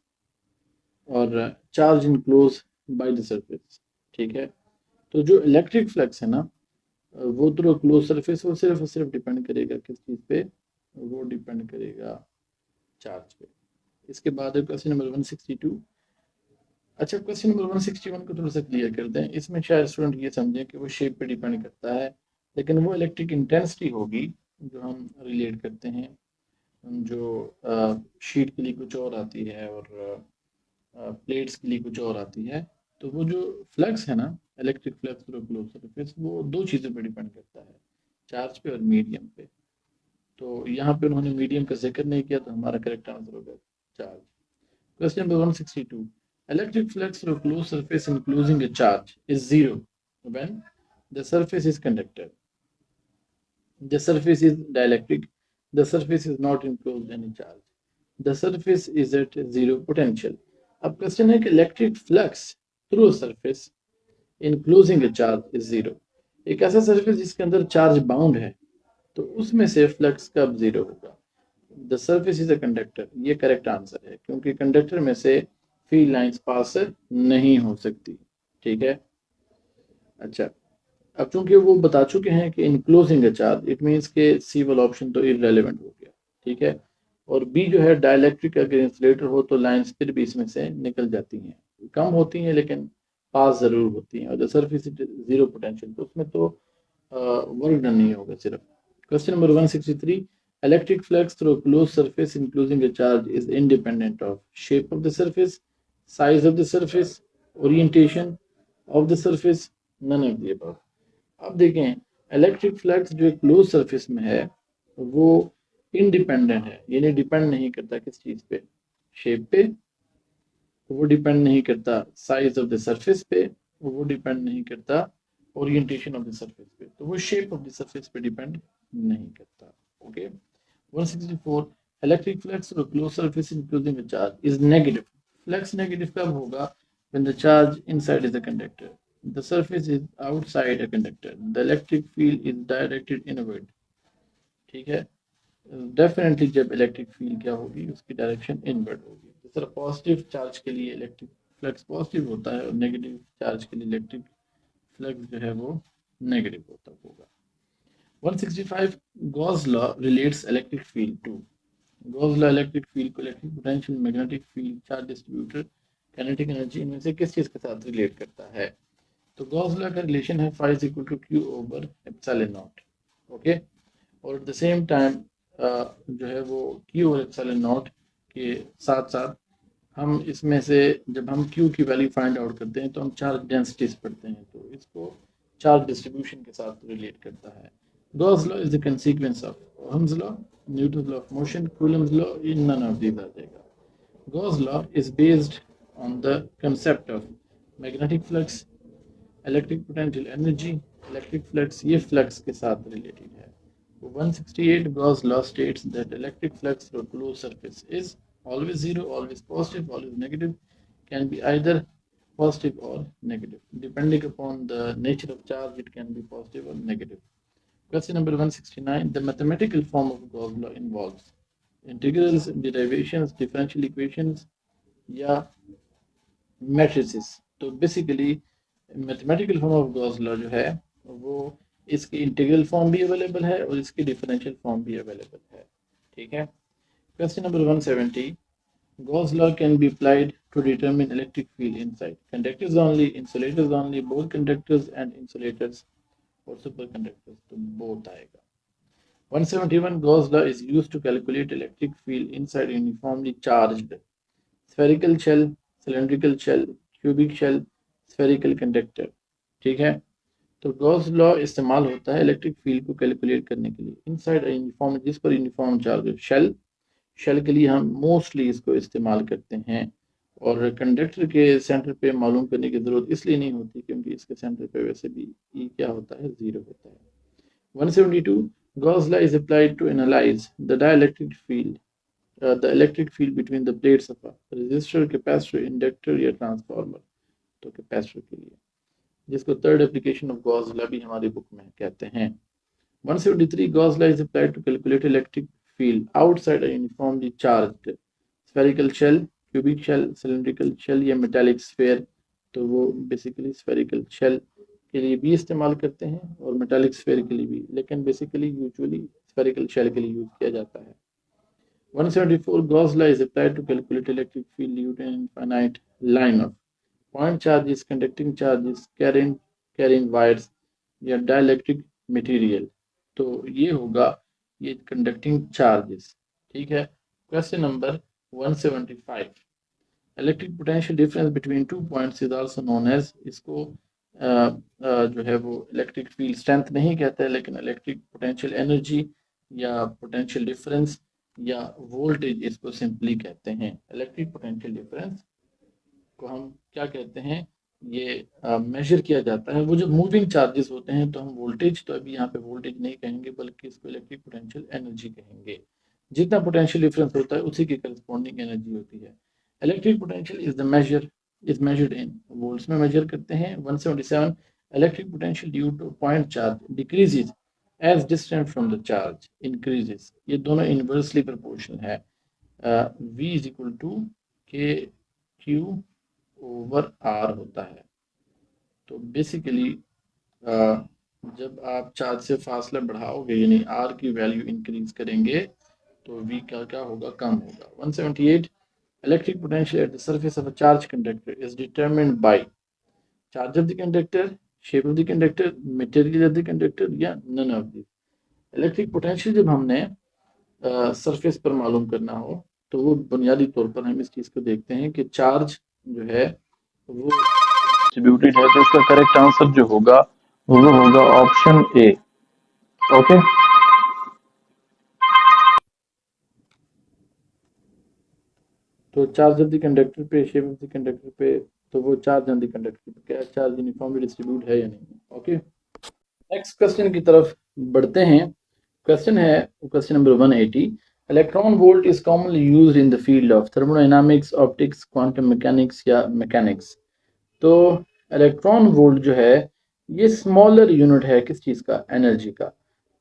और charge enclose by the surface. ठीक है, तो जो इलेक्ट्रिक फ्लक्स है ना वो थ्रू क्लोज सरफेस, वो सिर्फ और सिर्फ डिपेंड करेगा किस चीज़ पे, वो डिपेंड करेगा चार्ज पे। इसके बाद क्वेश्चन नंबर 162। अच्छा, क्वेश्चन नंबर 161 को थोड़ा सा क्लियर कर दें, इसमें शायद स्टूडेंट ये समझें कि वो शेप पे डिपेंड करता है, लेकिन वो इलेक्ट्रिक इंटेंसिटी होगी जो हम रिलेट करते हैं, जो शीट के लिए कुछ और आती है और प्लेट्स के लिए कुछ और आती है। तो वो जो फ्लक्स है ना, electric flux through close surface, वो दो चीज़ों पे डिपेंड करता है, चार्ज पे और मीडियम पे। तो यहाँ पे उन्होंने मीडियम का जिक्र नहीं किया, तो हमारा करेक्ट आंसर होगा charge. Question number 162, electric flux through close surface including a charge is zero when the surface is conductor, the surface is dielectric, the surface is not enclosed any charge, the surface is at zero potential. अब question है कि electric flux through surface including a charge is zero, एक ऐसा surface जिसके अंदर charge bound है, तो उसमें से फ्लक्स कब जीरो होगा। The surface is a conductor, ये करेक्ट आंसर है, क्योंकि कंडक्टर में से फील्ड लाइंस पास नहीं हो सकती। ठीक है, अच्छा, अब चूंकि वो बता चुके हैं कि enclosing a charge, it means के सी वाला ऑप्शन तो इररेलेवेंट हो गया। ठीक है, और बी जो है डाइलेक्ट्रिक, अगर इंसुलेटर हो तो लाइंस फिर भी इसमें से निकल जाती हैं, कम होती हैं लेकिन पास ज़रूर होती हैं, और द सरफेस जीरो पोटेंशियल, तो उसमें तो वर्क डन नहीं होगा सिर्फ। Question number 163, electric flux through closed surface including a charge is independent of shape of the surface, size of the surface, orientation of the surface, none of the above। अब देखें, electric flux जो close surface में है वो independent है, यानी depend नहीं करता किस चीज़ पे, शेप पे, तो वो डिपेंड नहीं करता साइज ऑफ द सरफेस पे, वो डिपेंड नहीं करता ओरिएंटेशन ऑफ द सरफेस पे, तो वो शेप ऑफ द सरफेस पे डिपेंड नहीं करता। Okay, 164, electric flux through close surface including a charge is negative, flux negative कब होगा, when the charge inside is a conductor, the surface is outside a conductor, the electric field is directed inward. ठीक है, definitely जब electric field क्या होगी, उसकी direction inward होगी। जिस तरह पॉजिटिव चार्ज के लिए इलेक्ट्रिक फ्लक्स पॉजिटिव होता है और नेगेटिव चार्ज के लिए इलेक्ट्रिक फ्लक्स जो है वो नेगेटिव होता होगा। 165, Gauss law relates electric field to, Gauss law electric field को electric potential, magnetic field, charge distributor, kinetic energy, इनमें से किस चीज़ के साथ रिलेट करता है। तो गॉस लॉ का रिलेशन है phi is equal to Q over epsilon not. Okay, और एट द सेम टाइम जो है वो क्यू और एप्सिलॉन नॉट के साथ साथ हम इसमें से जब हम क्यू की वैल्यू फाइंड आउट करते हैं तो हम चार्ज डेंसिटीज पढ़ते हैं, तो इसको चार्ज डिस्ट्रीब्यूशन के साथ रिलेट करता है। Gauss law is the consequence of Ohm's law, Newton law of motion, Coulomb's law, in none of these आ जाएगा। Gauss law is based on the concept of magnetic flux, electric potential energy, electric flux, ये flux के साथ related है। 168, Gauss law states that electric flux through closed surface is always zero, always positive, always negative, can be either positive or negative. Depending upon the nature of charge, it can be positive or negative. Question number 169. The mathematical form of Gauss law involves integrals, derivations, differential equations या matrices. तो basically mathematical form of Gauss law जो है वो इसकी integral form भी available है और इसकी डिफरेंशियल फॉर्म भी अवेलेबल है. ठीक है. Question number 170. Gauss law can be applied to determine electric field inside conductors only, insulators only, both conductors and insulators, or superconductors. तो both आएगा. 171. Gauss law is used to calculate electric field inside uniformly charged spherical shell, cylindrical shell, cubic shell, spherical conductor. ठीक है. तो Gauss law इस्तेमाल होता है electric field को calculate करने के लिए इनसाइड यूनिफॉर्म, जिस पर यूनिफॉर्म चार्ज हो. शेल के लिए हम मोस्टली इसको इस्तेमाल करते हैं और कंडक्टर के सेंटर पे मालूम करने की ज़रूरत इसलिए नहीं होती क्योंकि इसके सेंटर पे वैसे भी ई क्या होता है, ज़ीरो होता है. 172. Gauss law is applied to analyze the dielectric field, the electric field between the plates of a resistor, capacitor, inductor या ट्रांसफार्मर. तो कैपेसिटर के लिए, जिसको third application of Gauss law भी हमारी बुक में कहते हैं. 173. Gauss law is applied to calculate electric field outside a uniformly charged spherical shell, cubic shell, cylindrical shell या metallic sphere. तो वो बेसिकली spherical shell के लिए भी इस्तेमाल करते हैं और metallic sphere के लिए भी, लेकिन बेसिकली यूजुअली spherical shell के लिए यूज किया जाता है. 174. Gauss law is applied to calculate electric field due to an infinite line of point charges, conducting charges, carrying wires या dielectric material. तो ये होगा ये कंडक्टिंग चार्जेस. ठीक है. Question number 175. Electric potential difference between 2 points is also known as, इसको जो है वो इलेक्ट्रिक फील्ड स्ट्रेंथ नहीं कहते हैं लेकिन इलेक्ट्रिक पोटेंशियल एनर्जी या पोटेंशियल डिफरेंस या वोल्टेज इसको सिंपली कहते हैं. इलेक्ट्रिक पोटेंशियल डिफरेंस को हम क्या कहते हैं, ये मेजर किया जाता है. वो जो मूविंग चार्जेस होते हैं तो हम वोल्टेज, तो अभी यहाँ पे वोल्टेज नहीं कहेंगे बल्कि इसको इलेक्ट्रिक पोटेंशियल एनर्जी कहेंगे. जितना पोटेंशियल डिफरेंस होता है उसी की करस्पॉन्डिंग एनर्जी होती है. Electric potential is measured in volts में मेजर करते हैं. 177. Electric potential due to point charge decreases as distance from the charge increases. ये दोनों इनवर्सली प्रोपोर्शनल है. V is equal to K Q over R होता है. तो बेसिकली जब आप चार्ज से फासला बढ़ाओगे यानी आर की वैल्यू इंक्रीज करेंगे तो वी का क्या होगा, कम होगा. 178. Electric potential at the surface of a charge conductor is determined by charge of the conductor, shape of the conductor, material of the conductor या none of this. Electric potential जब हमने सरफेस पर मालूम करना हो तो वो बुनियादी तौर पर हम इस चीज़ को देखते हैं कि चार्ज जो है वो डिस्ट्रीब्यूटेड है. तो इसका करेक्ट आंसर जो होगा वो होगा ऑप्शन ए. ओके. तो चार्ज ऑफ द कंडक्टर पे, शेप ऑफ द कंडक्टर पे, तो वो चार्ज ऑन द कंडक्टर पे क्या चार्ज यूनिफॉर्मली डिस्ट्रीब्यूट है या नहीं. ओके. नेक्स्ट क्वेश्चन की तरफ बढ़ते हैं. क्वेश्चन है question number 180. Electron volt is commonly used in the field of thermodynamics, optics, quantum mechanics या मैकेनिक्स. तो इलेक्ट्रॉन वोल्ट जो है ये स्मॉलर यूनिट है किस चीज़ का, एनर्जी का.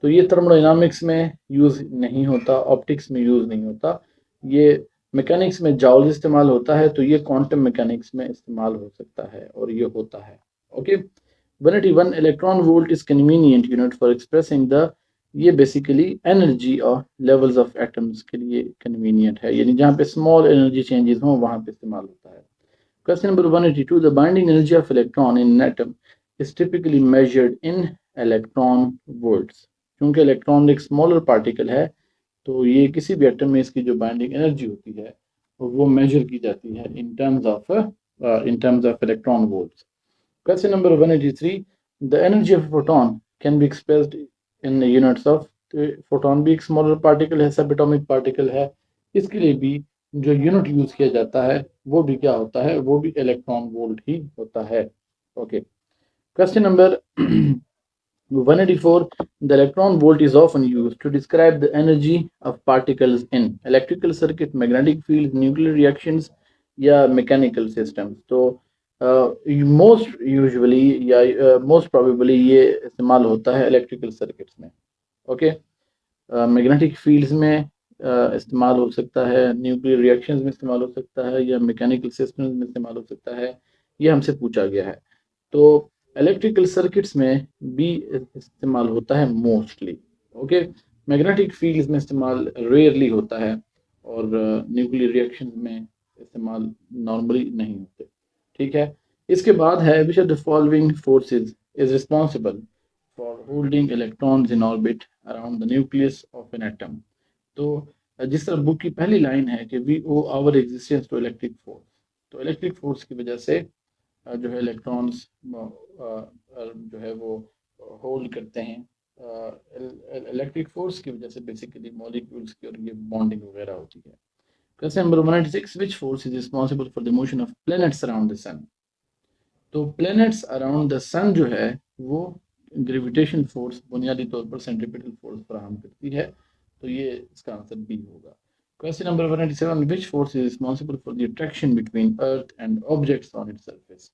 तो ये थर्मोडायनामिक्स में यूज़ नहीं होता, ऑप्टिक्स में यूज़ नहीं होता, ये मैकेनिक्स में जाउल इस्तेमाल होता है. तो ये क्वांटम मैकेनिक्स में इस्तेमाल हो सकता है और ये होता है. Okay. 181. Electron volt is convenient unit for expressing the, ये बेसिकली एनर्जी और लेवल्स ऑफ एटम्स के लिए कन्वीनियंट है, यानी जहाँ पे स्मॉल एनर्जी चेंजेस हों वहाँ पे इस्तेमाल होता है. Question number 182. The binding energy of electron in an atom is typically measured in electron volts. क्योंकि इलेक्ट्रॉन एक स्मॉलर पार्टिकल है तो ये किसी भी एटम में इसकी जो बाइंडिंग एनर्जी होती है वो मेजर की जाती है in terms of electron volts. Question number 183. The energy of a photon can be expressed in the units of, photon भी एक स्मॉलर पार्टिकल है, सब एटॉमिक पार्टिकल है, इसके लिए भी जो यूनिट यूज किया जाता है वो भी क्या होता है, वो भी इलेक्ट्रॉन वोल्ट ही होता है. Okay. Question number 184. The electron volt is often used to describe the energy of particles in electrical circuit, magnetic field, nuclear reactions या मैकेनिकल सिस्टम्स. तो मोस्ट यूजुअली या मोस्ट प्रोबेबली ये इस्तेमाल होता है इलेक्ट्रिकल सर्किट्स में। ओके, मैग्नेटिक फील्ड्स में इस्तेमाल हो सकता है, न्यूक्लियर रिएक्शंस में इस्तेमाल हो सकता है, या मैकेनिकल सिस्टम्स में इस्तेमाल हो सकता है। ये हमसे पूछा गया है। तो इलेक्ट्रिकल सर्किट्स में भी इस्तेमाल होता है मोस्टली। ओके, मैग्नेटिक फील्ड्स में इस्तेमाल रेयरली होता है, और न्यूक्लियर रिएक्शंस में इस्तेमाल नॉर्मली नहीं होते। ठीक है, इसके बाद है which are the following forces is responsible for holding electrons in orbit around the nucleus of an atom. तो जिस तरह बुक की पहली लाइन है कि we owe our existence to electric force, तो इलेक्ट्रिक फोर्स की वजह से जो है इलेक्ट्रॉन्स जो है वो होल्ड करते हैं। इलेक्ट्रिक फोर्स की वजह से बेसिकली मॉलिक्यूल्स की और ये बॉन्डिंग वगैरह होती है। Question number 196, which force is responsible for the motion of planets around the sun. तो प्लैनेट्स अराउंड द सन जो है वो ग्रेविटेशन फोर्स बुनियादी तौर पर सेंट्रीपिटल फोर्स फराहम करती है। तो ये इसका आंसर बी होगा। Question number 197, which force is responsible for the attraction between earth and objects on its surface.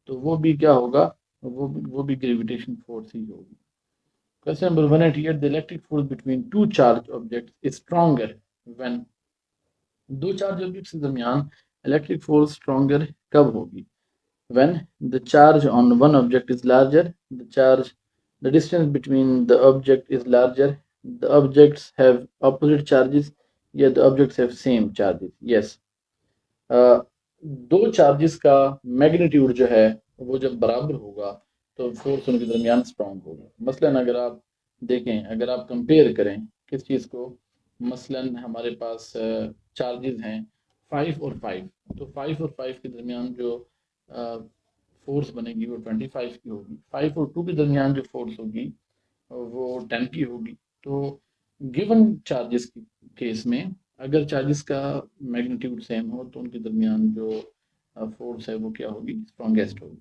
तो वो भी क्या होगा, वो भी ग्रेविटेशन फोर्स ही होगी। Question number 188, the electric force between two charge objects is stronger when. दो चार्ज ऑब्जेक्ट्स के दरमियान इलेक्ट्रिक फोर्स स्ट्रॉन्गर कब होगी? When the charge on one object is larger, the distance between the object is larger, the objects have opposite charges, yeah, the objects have same charges. Yes. दो charges का magnitude जो है वो जब बराबर होगा तो फोर्स उनके दरमियान स्ट्रॉन्ग होगा। मसलन अगर आप देखें, अगर आप कंपेयर करें किस चीज़ को, मसलन हमारे पास चार्जेस हैं 5 और 5, तो 5 और 5 के दरमियान जो फोर्स बनेगी वो 25 की होगी। 5 और 2 के दरमियान जो फोर्स होगी वो 10 की होगी। तो गिवन चार्जेस के केस में अगर चार्जेस का मैग्नीट्यूड सेम हो तो उनके दरमियान जो फोर्स है वो क्या होगी, स्ट्रॉन्गेस्ट होगी।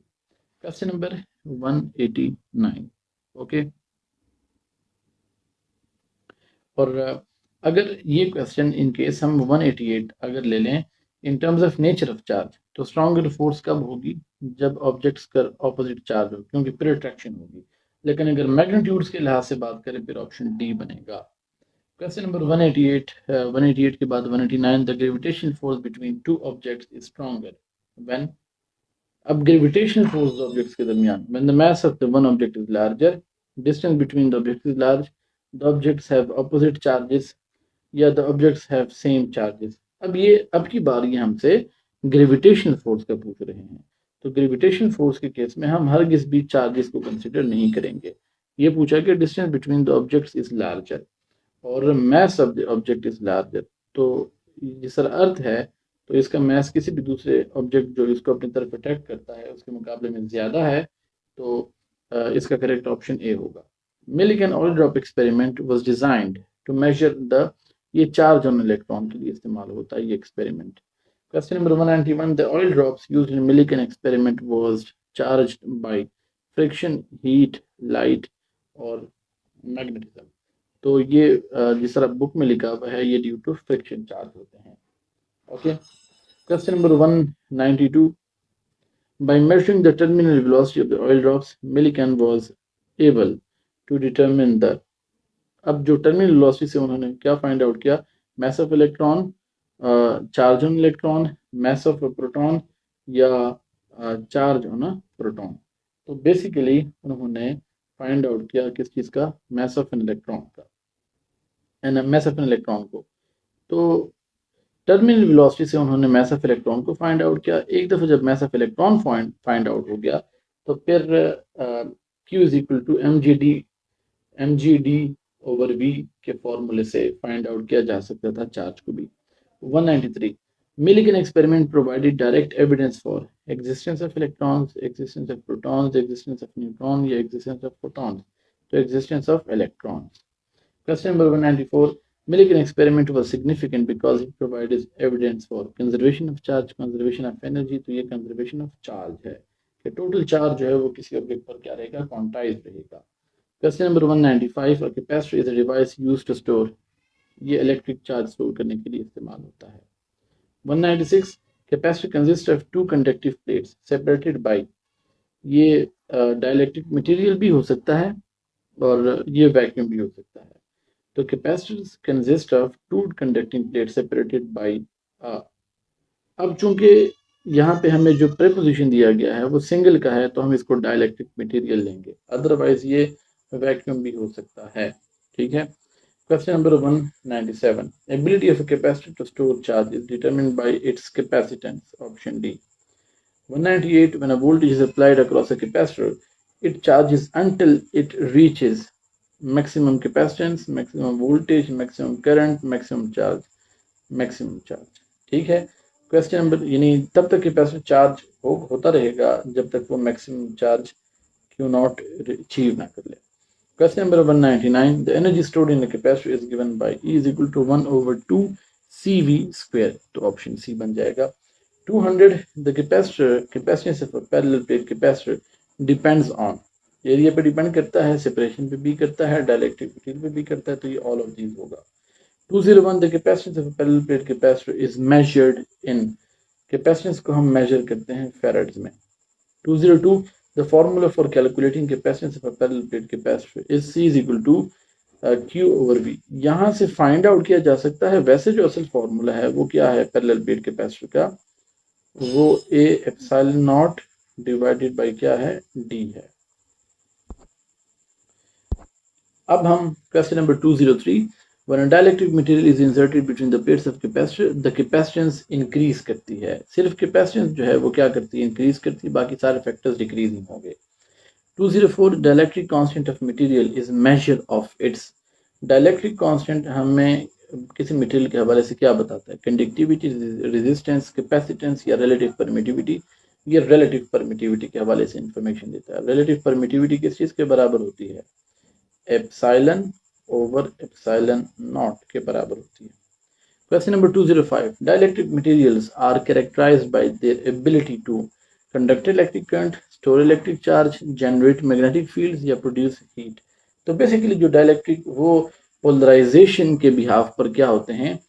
Question number 189। ओके, और अगर ये क्वेश्चन इन केस हम 188 अगर ले लें in terms of nature of charge, तो स्ट्रॉन्गर फोर्स कब होगी, जब ऑब्जेक्ट्स का ऑपोजिट चार्ज हो, क्योंकि फिर अट्रैक्शन होगी। लेकिन अगर मैग्नीट्यूड्स के लिहाज से बात करें फिर ऑप्शन डी बनेगा। क्वेश्चन नंबर 188 के बाद 189, the gravitation force between two objects is stronger when. अब ग्रेविटेशनल फोर्स ऑब्जेक्ट्स के दरमियान, when the mass of the one object is larger, distance between the objects is large, the objects have opposite charges, या the objects have same charges. अब की बार ये हमसे gravitational force का पूछ रहे हैं। तो ग्रेविटेशनल फोर्स के केस में हम हरगिज़ भी चार्जेस को कंसिडर नहीं करेंगे। ये पूछा कि distance between the objects is larger और mass of the object is larger. तो जिस तरह अर्थ है तो इसका मास किसी भी दूसरे ऑब्जेक्ट जो इसको अपनी तरफ अट्रैक्ट करता है उसके मुकाबले में ज़्यादा है। तो इसका करेक्ट ऑप्शन ए होगा। Millikan oil drop experiment was designed to measure the, ये चार्ज ऑन इलेक्ट्रॉन के लिए इस्तेमाल होता है ये experiment. Question number 191, the oil drops used in Millikan experiment was charged by friction, heat, light और magnetism. तो ये जिस तरह बुक में लिखा हुआ है ये ड्यू टू फ्रिक्शन चार्ज होते हैं। Okay, question number 192, by measuring the terminal velocity of the oil drops, Millikan was able to determine the, अब जो टर्मिनल वेलोसिटी से उन्होंने क्या फाइंड आउट किया, मास of electron, charge on electron, mass of proton, या charge on proton. तो basically उन्होंने find out किया किस चीज़ का, मास ऑफ एन इलेक्ट्रॉन का, मास ऑफ एन इलेक्ट्रॉन को। तो टर्मिनल वेलोसिटी से उन्होंने मास ऑफ इलेक्ट्रॉन को फाइंड आउट किया। एक दफ़ा जब mass of electron find out हो गया तो फिर Q is equal to mgd over v के फॉर्मूले से फाइंड आउट किया जा सकता था चार्ज को भी। 193, Millikan experiment provided direct evidence for existence of electrons, existence of protons, existence of neutron, या एग्जिस्टेंस ऑफ फोटॉन्स। तो existence of electrons. Question number 194, Millikan experiment was significant because it provided evidence for conservation of charge, conservation of energy। तो ये conservation of charge है कि total charge जो है वो किसी ऑब्जेक्ट पर क्या रहेगा, क्वांटाइज रहेगा। Question number 195, a capacitor is a device used to store, ये इलेक्ट्रिक चार्ज स्टोर करने के लिए इस्तेमाल होता है। 196, capacitor consist of two conductive plates separated by, ये डाइलेक्ट्रिक मटेरियल भी हो सकता है और ये वैक्यूम भी हो सकता है। तो capacitors consist of two conducting plate separated by. अब चूंकि यहाँ पे हमें जो प्रीपोजिशन दिया गया है वो सिंगल का है, तो हम इसको डाइलेक्ट्रिक मटेरियल लेंगे, अदरवाइज ये वैक्यूम भी हो सकता है। ठीक है। Question number 197. Ability of a capacitor to store charge is determined by its capacitance. Option D. 198. When a voltage is applied across a capacitor, it charges until it reaches maximum capacitance, maximum voltage, maximum current, maximum charge, maximum charge. ठीक है। Question number, यानी तब तक capacitor charge होता रहेगा जब तक वो maximum charge Q not achieve ना कर ले। Question number 199. The energy stored in a capacitor is given by E is equal to 1/2 CV square. तो ऑप्शन सी बन जाएगा। 200. The capacitance of a parallel plate capacitor depends on, area पे depend करता है, separation पे भी करता है, डाइलेक्ट्रिक मटेरियल पे भी करता है, तो ये ऑल ऑफ दीज होगा। 201. The capacitance of a parallel plate capacitor is measured in, capacitance को हम मेजर करते हैं फैराड्स में। 202. The formula for calculating capacitance of a parallel plate capacitor is C is equal to Q over V. यहाँ से find out किया जा सकता है। वैसे जो असल फॉर्मूला है वो क्या है पैरेलल प्लेट कैपेसिटर का, वो A epsilon not divided by क्या है, D है। अब हम question number 203. When a dielectric material is inserted between the plates of capacitor, the capacitance increase करती है। सिर्फ कैपेसिटेंस जो है वो क्या करती है, इंक्रीज करती है, बाकी सारे फैक्टर्स डिक्रीजिंग होंगे। 204. Dielectric constant of material is measure of its, dielectric constant हमें किसी मटेरियल के हवाले से क्या बताता है, कंडक्टिविटी, रेजिस्टेंस, कैपेसिटेंस या रिलेटिव परमिटिविटी। ये रिलेटिव परमिटिविटी के हवाले से इंफॉर्मेशन देता है। रिलेटिव परमिटिविटी किस चीज़ के बराबर होती है, एप्सिलॉन ओवर एप्सिलॉन नॉट के बराबर होती है। Question number 205. Dielectric materials are characterised by their ability to conduct electric current, store electric charge, generate magnetic fields या प्रोड्यूस हीट। तो बेसिकली जो डाइलेक्ट्रिक वो पोलराइजेशन के बिहाफ पर क्या होते हैं,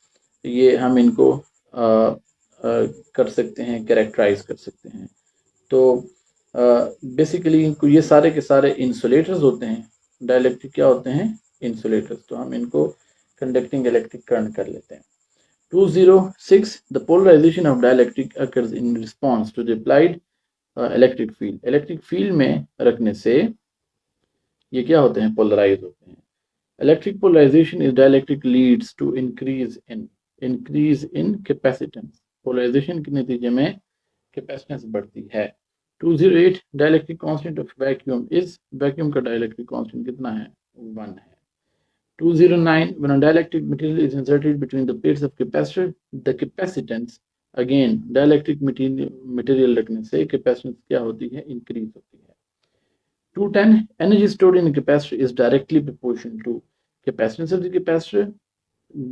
ये हम इनको कर सकते हैं, कैरेक्टराइज कर सकते हैं। तो बेसिकली ये सारे के सारे इंसुलेटर्स होते हैं। डाइलेक्ट्रिक क्या होते हैं, इंसुलेटर्स, तो हम इनको कंडक्टिंग इलेक्ट्रिक करंट कर लेते हैं। 206. The polarization of dielectric occurs in response to the applied electric field. Electric field में रखने से ये क्या होते हैं, पोलराइज होते हैं। Electric polarisation is dielectric leads to increase in capacitance. Polarisation के नतीजे में कैपेसिटेंस बढ़ती है। 208. Dielectric constant of vacuum is, vacuum का डाइलेक्ट्रिक कांस्टेंट कितना है, 1 है। 209. When a dielectric material is inserted between the plates of capacitor, the capacitance, again dielectric material रखने से कैपेसिटेंस क्या होती है, इंक्रीज होती है। 210. Energy stored in a capacitor is directly proportional to capacitance of the capacitor,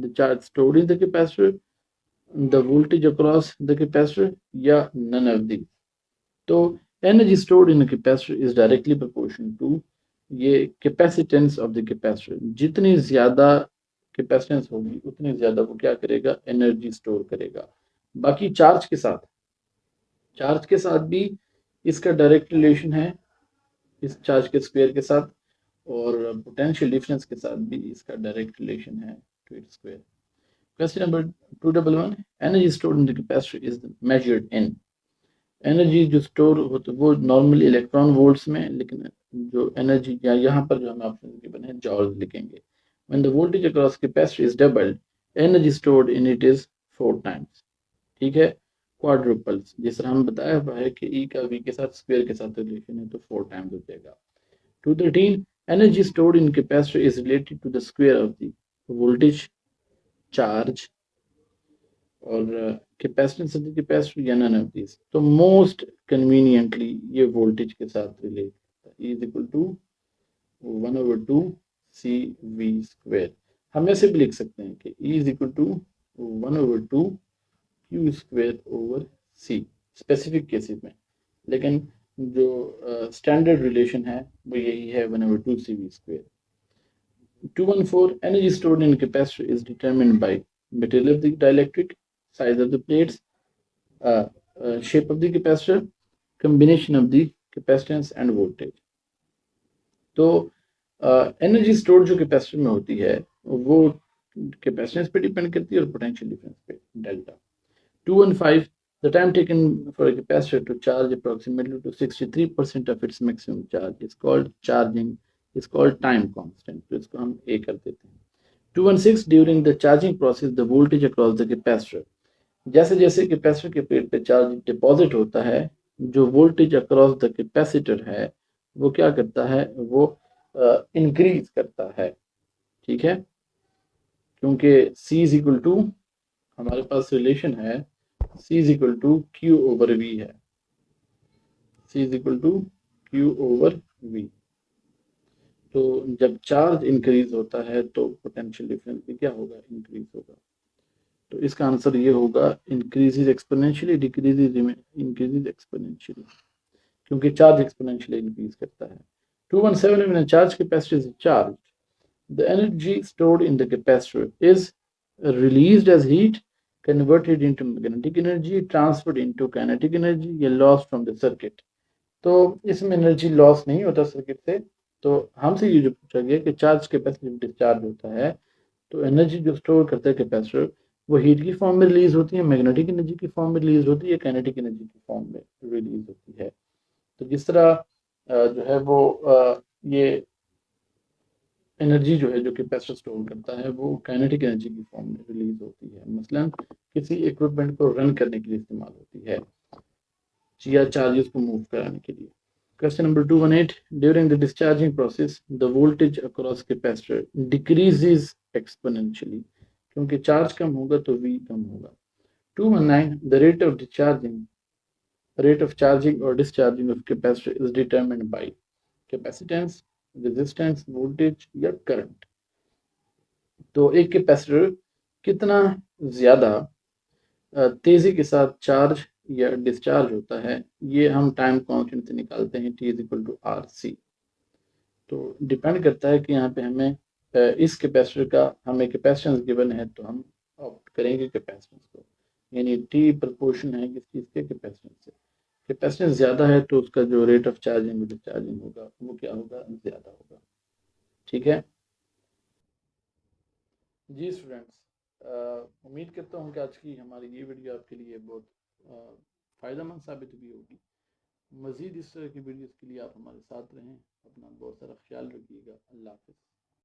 the charge stored in the capacitor, the voltage across the capacitor, या none of these। तो energy stored in a capacitor is directly proportional to ये capacitance of the capacitor, जितनी ज्यादा capacitance होगी उतनी ज्यादा वो क्या करेगा, एनर्जी स्टोर करेगा। बाकी चार्ज के साथ भी इसका डायरेक्ट रिलेशन है, इस चार्ज के स्क्वायर के साथ, और पोटेंशियल डिफरेंस के साथ भी इसका डायरेक्ट रिलेशन है to its square. Question number 211. Energy stored in the capacitor is measured in, energy जो स्टोर होती है वो नॉर्मली इलेक्ट्रॉन वोल्ट्स में, लेकिन जो एनर्जी या यहाँ पर जो हमें ऑप्शन गिवन है जॉल्स लिखेंगे। When the voltage across capacitor is doubled, energy stored in it is 4 times. ठीक है, क्वाड्रुपल्स, जिस तरह हम बताया हुआ है कि ई का वी के साथ स्क्वायर के साथ रिलेशन है, तो 4 टाइम्स हो जाएगा। 213. Energy stored in capacitor is related to the square of the voltage, charge और कैपेसिटेंस ऑफ द कैपेसिटर या नन ऑफ दिस। तो मोस्ट कन्वीनियंटली ये वोल्टेज के साथ रिलेट करता है, is equal to 1/2 CV square. हम ऐसे भी लिख सकते हैं कि E is equal to 1/2 Q square over C specific cases में, लेकिन जो स्टैंडर्ड रिलेशन है वो यही है 1/2 CV square. 214. Energy stored in capacitor is determined by material of the dielectric, size of the plates, shape of the capacitor, combination of the capacitance and voltage. तो energy store जो capacitor में होती है वो कैपेसिटेंस पे depend करती है और पोटेंशियल डिफरेंस पे, delta. 215, the time taken for a capacitor to charge approximately to 63% of its maximum charge is called time constant. तो इसको हम A कर देते हैं. 216, during the charging process the voltage across the capacitor, जैसे जैसे capacitor के प्लेट पे चार्ज डिपॉजिट होता है, जो वोल्टेज अक्रॉस द कैपेसिटर है वो क्या करता है, वो इंक्रीज करता है. ठीक है, क्योंकि C इज इक्वल टू, हमारे पास रिलेशन है C is equal to Q over V है. C is equal to Q over V. तो जब चार्ज इंक्रीज होता है तो पोटेंशियल डिफरेंस भी क्या होगा, इंक्रीज होगा. तो इसका आंसर ये होगा इंक्रीजेज एक्सपोनेंशियली, इंक्रीजेज एक्सपोनेंशियली, क्योंकि चार्ज एक्सपोनेंशियली इंक्रीज करता है. 217, when a charge capacitor is charged, the energy stored in the capacitor is released as heat, converted into magnetic energy, transferred into kinetic energy, या lost from the circuit. तो इसमें energy loss नहीं होता circuit से. तो हमसे ये जो पूछा गया कि चार्ज कैपेसिटर डिस्चार्ज होता है तो एनर्जी जो स्टोर करता है कैपेसिटर वो हीट की फॉर्म में रिलीज होती है, मैग्नेटिक एनर्जी की फॉर्म में रिलीज होती है, काइनेटिक एनर्जी की फॉर्म में रिलीज होती है. तो जिस तरह जो है वो ये एनर्जी जो है जो कैपेसिटर स्टोर करता है वो काइनेटिक एनर्जी की फॉर्म में रिलीज होती है, मसलन किसी इक्विपमेंट को रन करने के लिए इस्तेमाल होती है या चार्जेस को मूव कराने के लिए. Question number 218. During the discharging process, the voltage across capacitor decreases exponentially. क्योंकि चार्ज कम होगा तो V कम होगा. 219. The rate of charging or discharging of capacitor is determined by capacitance, resistance, voltage या current. तो एक कैपेसिटर कितना ज़्यादा तेज़ी के साथ चार्ज या डिस्चार्ज होता है ये हम टाइम कांस्टेंट से निकालते हैं, T is equal to RC. तो डिपेंड करता है कि यहाँ पे हमें इस कैपेसिटर का हमें कैपेसिटेंस गिवन है तो हम ऑप्ट करेंगे कैपेसिटेंस को, यानी T प्रोपोर्शन है किस चीज़ के, कैपेसिटेंस से. कैपेसिटेंस ज़्यादा है तो उसका जो रेट ऑफ चार्जिंग डिस्चार्जिंग होगा वो क्या होगा, ज़्यादा होगा. ठीक है जी स्टूडेंट्स, उम्मीद करता हूँ कि आज की हमारी ये वीडियो आपके लिए बहुत फ़ायदेमंद साबित हुई होगी. मज़ीद इस तरह की वीडियोज़ के लिए आप हमारे साथ रहें. अपना बहुत सारा ख्याल रखिएगा. अल्लाह हाफ़िज़.